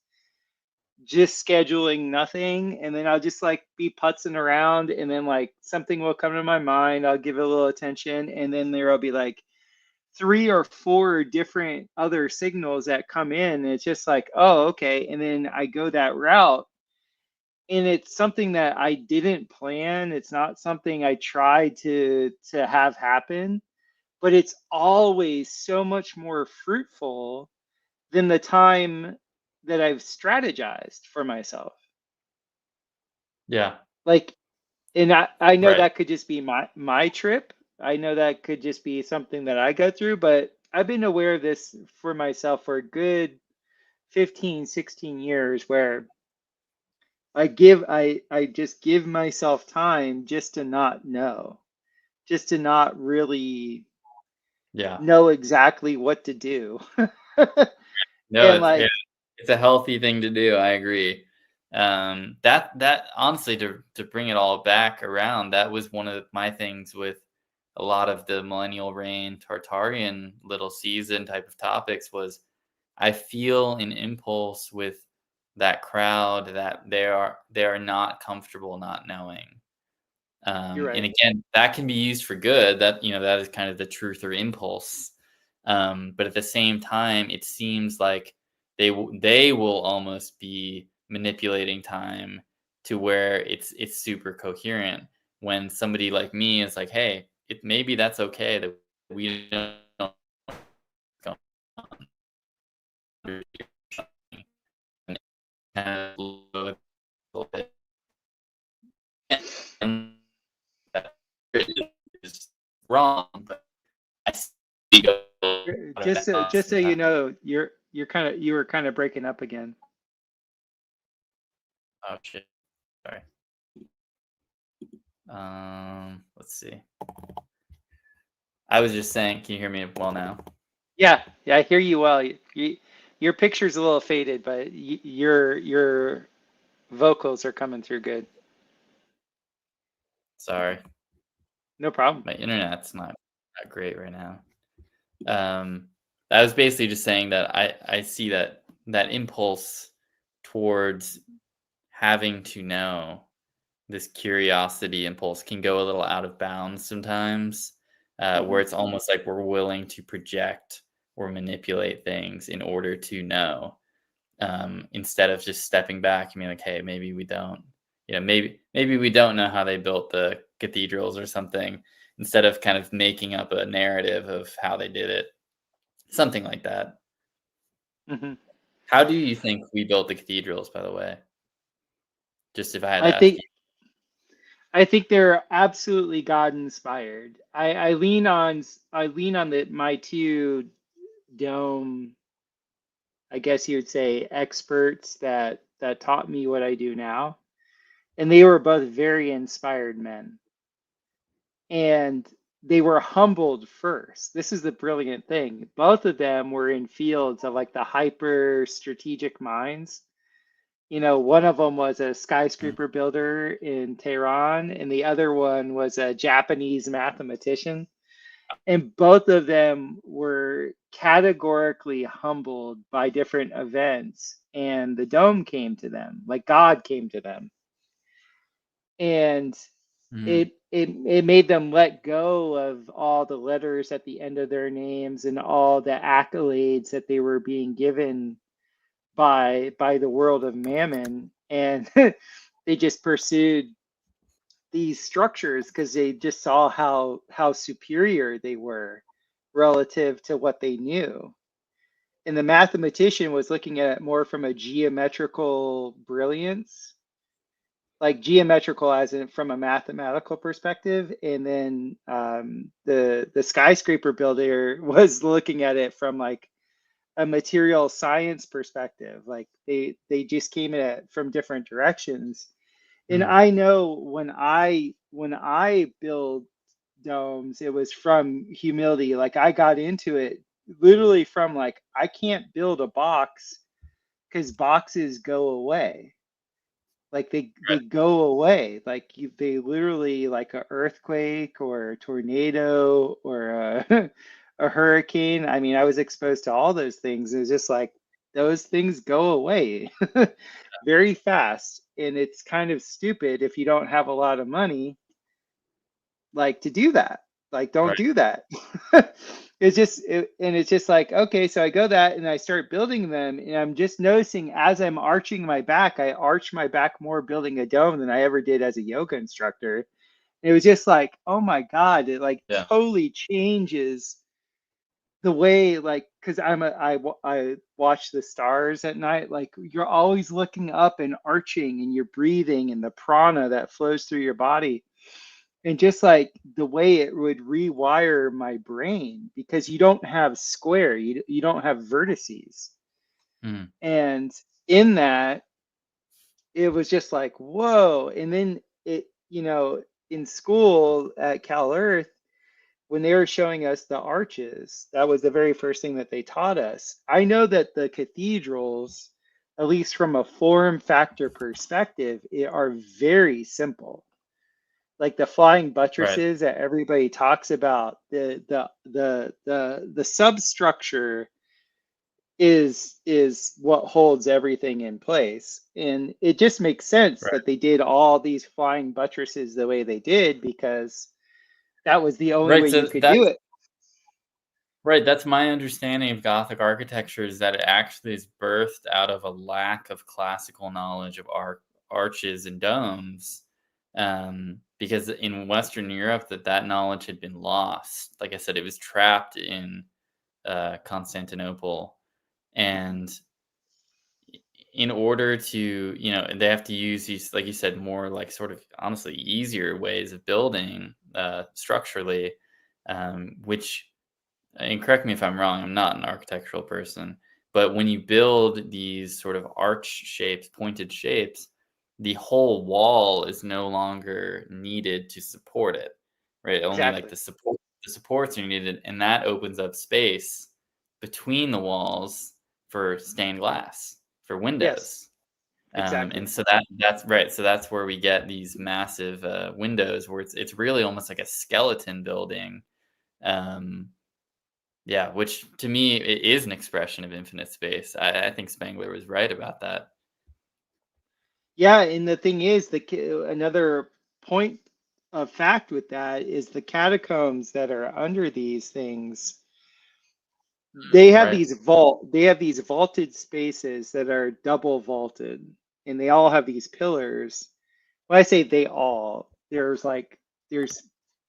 just scheduling nothing, and then I'll just like be putzing around, and then like something will come to my mind. I'll give it a little attention, and then there'll be like three or four different other signals that come in. And it's just like, oh, okay. And then I go that route, and it's something that I didn't plan. It's not something I tried to have happen, but it's always so much more fruitful than the time that I've strategized for myself. Yeah. Like, and I know Right. that could just be my trip. I know that could just be something that I go through, but I've been aware of this for myself for a good 15, 16 years where I just give myself time just to not know, just to not really Yeah. know exactly what to do. No, And yeah, like, it's a healthy thing to do. I agree. That honestly, to bring it all back around, that was one of my things with a lot of the millennial reign Tartarian little season type of topics was I feel an impulse with that crowd that they are not comfortable not knowing. you're And right. again, that can be used for good. That is kind of the truth or impulse. But at the same time, it seems like they will almost be manipulating time to where it's super coherent. When somebody like me is like, "Hey, maybe that's okay that we don't know what's going on," and kind of a little bit, and that is wrong, but I see Just so you sometimes. know, you were kind of breaking up again. Oh shit! Sorry. Let's see. I was just saying, can you hear me well now? Yeah, yeah, I hear you well. Your picture's a little faded, but your vocals are coming through good. Sorry, No problem. my internet's not great right now. Um, I was basically just saying that I see that impulse towards having to know, this curiosity impulse can go a little out of bounds sometimes, where Hmm. it's almost like we're willing to project or manipulate things in order to know, instead of just stepping back and being like, hey, maybe we don't, maybe we don't know how they built the cathedrals or something, instead of kind of making up a narrative of how they did it, something like that. Hmm. How do you think we built the cathedrals, by the way? Just if I had I to ask think you. I think they're absolutely God inspired. I lean on my two dome, I guess you would say, experts that taught me what I do now, and they were both very inspired men, and they were humbled first. This is the brilliant thing. Both of them were in fields of like the hyper strategic minds. One of them was a Mm, skyscraper builder in Tehran, and the other one was a Japanese mathematician. And both of them were categorically humbled by different events, and the dome came to them, like God came to them. And mm, it made them let go of all the letters at the end of their names and all the accolades that they were being given by the world of mammon, and they just pursued these structures because they just saw how superior they were relative to what they knew. And the mathematician was looking at it more from a geometrical brilliance, like geometrical as in from a mathematical perspective, and then the skyscraper builder was looking at it from like a material science perspective. Like they just came at it from different directions. And mm. I know when I build domes, it was from humility. Like I got into it literally from like I can't build a box because boxes go away. Like they go away. Like they literally, like a earthquake or a tornado or a a hurricane. I mean, I was exposed to all those things. It was just like those things go away very fast, and it's kind of stupid if you don't have a lot of money, like, to do that. Like, don't Right. do that. And it's just like, okay, so I go that and I start building them, and I'm just noticing as I'm arching my back, I arch my back more building a dome than I ever did as a yoga instructor. And it was just like, oh my God, it like Yeah. totally changes the way, like, because I watch the stars at night. Like, you're always looking up and arching, and you're breathing, and the prana that flows through your body, and just like the way it would rewire my brain, because you don't have square, you don't have vertices. Mm, And in that, it was just like, whoa. And then in school at Cal Earth, when they were showing us the arches, that was the very first thing that they taught us. I know that the cathedrals, at least from a form factor perspective, are very simple. Like the flying right. buttresses that everybody talks about, the substructure is what holds everything in place. And it just makes sense Right. that they did all these flying buttresses the way they did, because that was the only Right. way you So could do that's it. right. That's my understanding of Gothic architecture, is that it actually is birthed out of a lack of classical knowledge of arches and domes. Because in Western Europe, that knowledge had been lost. Like I said, it was trapped in Constantinople, and in order to, they have to use these, like you said, more like sort of honestly easier ways of building structurally, which, and correct me if I'm wrong, I'm not an architectural person, but when you build these sort of arch shapes, pointed shapes, the whole wall is no longer needed to support it, right? Only like Exactly. the supports are needed, and that opens up space between the walls for stained glass, for Yes, windows. And exactly. so that's right. So that's where we get these massive windows, where it's really almost like a skeleton building. Um, yeah, which to me it is an expression of infinite space. I think Spengler was right about that. Yeah, and the thing is, another point of fact with that is the catacombs that are under these things they have Right. these vaulted spaces that are double vaulted, and they all have these pillars. When I say they all, there's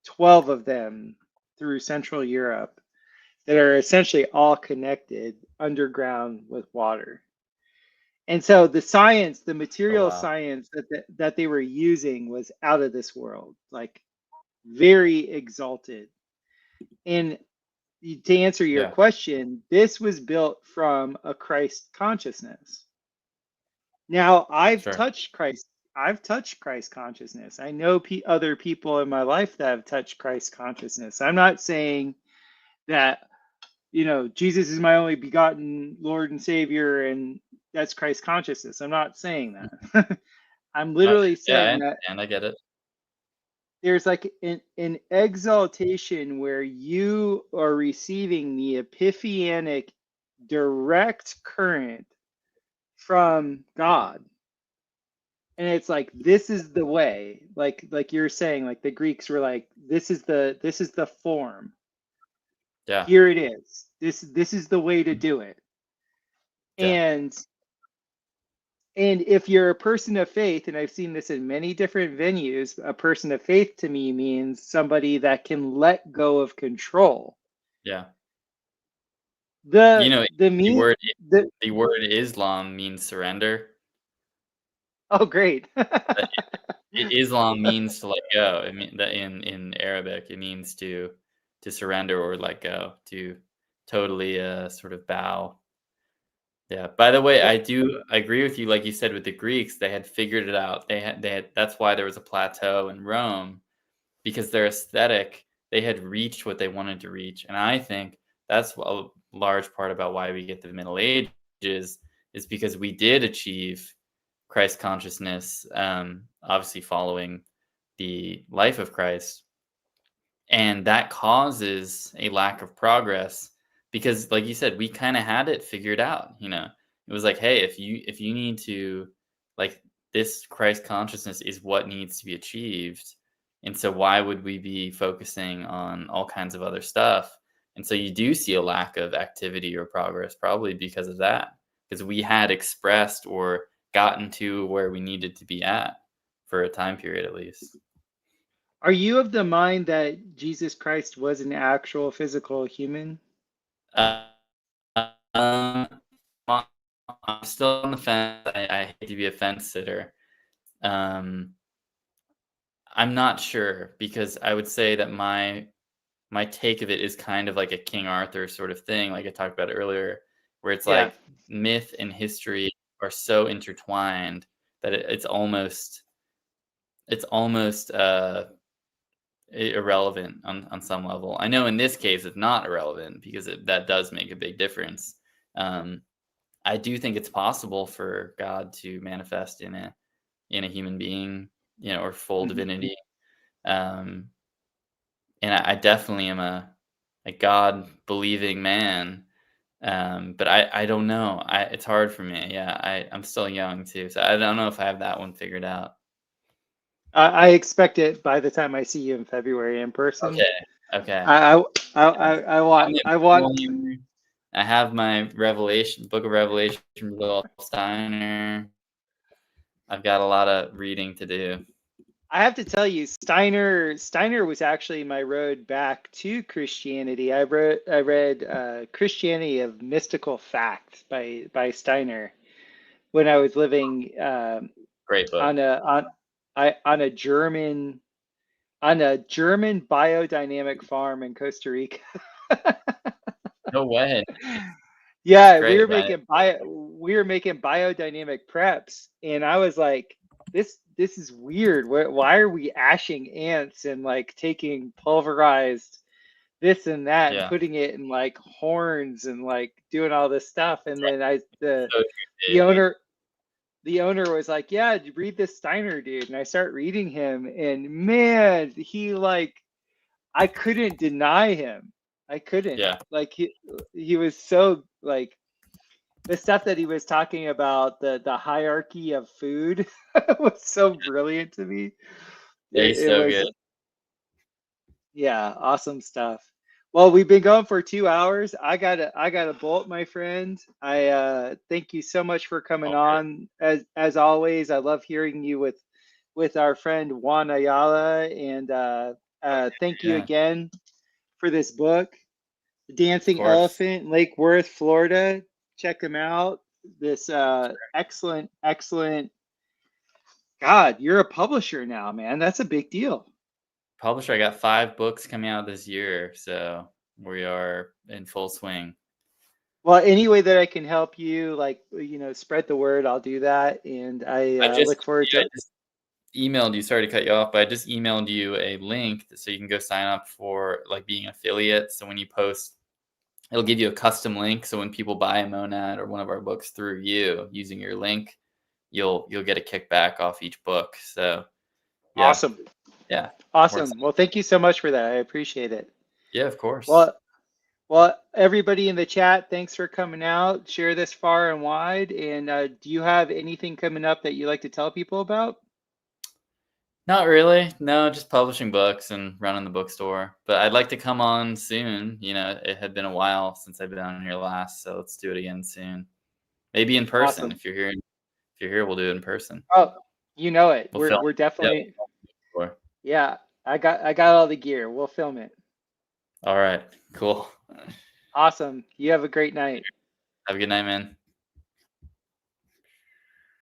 12 of them through Central Europe that are essentially all connected underground with water. And so the science, the Oh material wow. science that they were using was out of this world, like very exalted. And to answer your Yeah. question, this was built from a Christ consciousness. Now, Sure. I've touched Christ consciousness. I know other people in my life that have touched Christ consciousness. I'm not saying that, Jesus is my only begotten Lord and Savior, and that's Christ consciousness. I'm not saying that. I'm Okay. literally Yeah, I saying that understand. I get it. there's like an exaltation where you are receiving the epiphanic direct current from God. And it's like this is the way, like you're saying, like the Greeks were like, this is the form. Yeah. Here it is. This is the way to do it. Yeah. And if you're a person of faith, and I've seen this in many different venues, a person of faith to me means somebody that can let go of control. Yeah. You The know, the the mean word the the word Islam means surrender. Oh, great. That Islam means to let go. I mean that in Arabic it means to surrender or let go, to totally sort of bow. Yeah. By the way, I agree with you. Like you said, with the Greeks, they had figured it out. They had that's why there was a plateau in Rome, because their aesthetic, they had reached what they wanted to reach. And I think that's a large part about why we get to the Middle Ages, is because we did achieve Christ consciousness, obviously following the life of Christ. And that causes a lack of progress because, like you said, we kind of had it figured out. It was like, hey, if you need to, like, this Christ consciousness is what needs to be achieved. And so why would we be focusing on all kinds of other stuff? And so you do see a lack of activity or progress, probably because of that, because we had expressed or gotten to where we needed to be at for a time period at least. Are you of the mind that Jesus Christ was an actual physical human? Uh, um, well, I'm still on the fence. I hate to be a fence sitter. Um, I'm not sure, because I would say that my take of it is kind of like a King Arthur sort of thing, like I talked about earlier, where it's Yeah. like myth and history are so intertwined that it's almost irrelevant on some level. I know in this case it's not irrelevant because that does make a big difference. Um, I do think it's possible for God to manifest in a human being, or full Mhm. divinity. Um, and I definitely am a God believing man. But I don't know. It's hard for me. Yeah, I'm still young too, so I don't know if I have that one figured out. I expect it by the time I see you in February in person. Okay. Okay. I I I Yeah. I, I want I'm a I want believer. I have my Book of Revelation, Rudolph Steiner. I've got a lot of reading to do. I have to tell you, Steiner was actually my road back to Christianity. I read Christianity of Mystical Fact by Steiner when I was living Great on book. a on I on a German biodynamic farm in Costa Rica. No way. That's Yeah, great. we were making biodynamic preps, and I was like, this is weird. Why are we ashing ants and like taking pulverized this and that and Yeah. putting it in like horns and like doing all this stuff? And then So the true, owner the owner was like, yeah, read this Steiner dude, and I start reading him, and man, he like I couldn't deny him. I couldn't. Yeah. Like he was so like the stuff that he was talking about, the hierarchy of food was so brilliant to me. Yeah, It, he's it so was good. yeah, awesome stuff. Well, we've been going for 2 hours. I gotta bolt, my friend. I thank you so much for coming All good. on. As always, I love hearing you with our friend Juan Ayala. And thank you Yeah, again for this book, of Dancing course. Elephant, Lake Worth, Florida. Check them out. This excellent, excellent. God, you're a publisher now, man. That's a big deal. Publisher, I got 5 books coming out this year, so we are in full swing. Well, any way that I can help you, like, spread the word, I'll do that. And I I just look forward yeah, I to. just emailed you. Sorry to cut you off, but I just emailed you a link so you can go sign up for like being an affiliate. So when you post, it'll give you a custom link. So when people buy a Monad or one of our books through you using your link, you'll get a kickback off each book. So yeah, Awesome. yeah, works. Awesome. Well, thank you so much for that. I appreciate it. Yeah, of course. Well, well, everybody in the chat, thanks for coming out. Share this far and wide. And do you have anything coming up that you like to tell people about? Not really. No, just publishing books and running the bookstore. But I'd like to come on soon. It had been a while since I've been on here last, so let's do it again soon. Maybe in person. Awesome. If you're here, we'll do it in person. Oh, you know it. We'll We're film. we're Yeah. definitely. We'll film. Yeah. I got all the gear. We'll film it. All right. Cool. Awesome. You have a great night. Have a good night, man.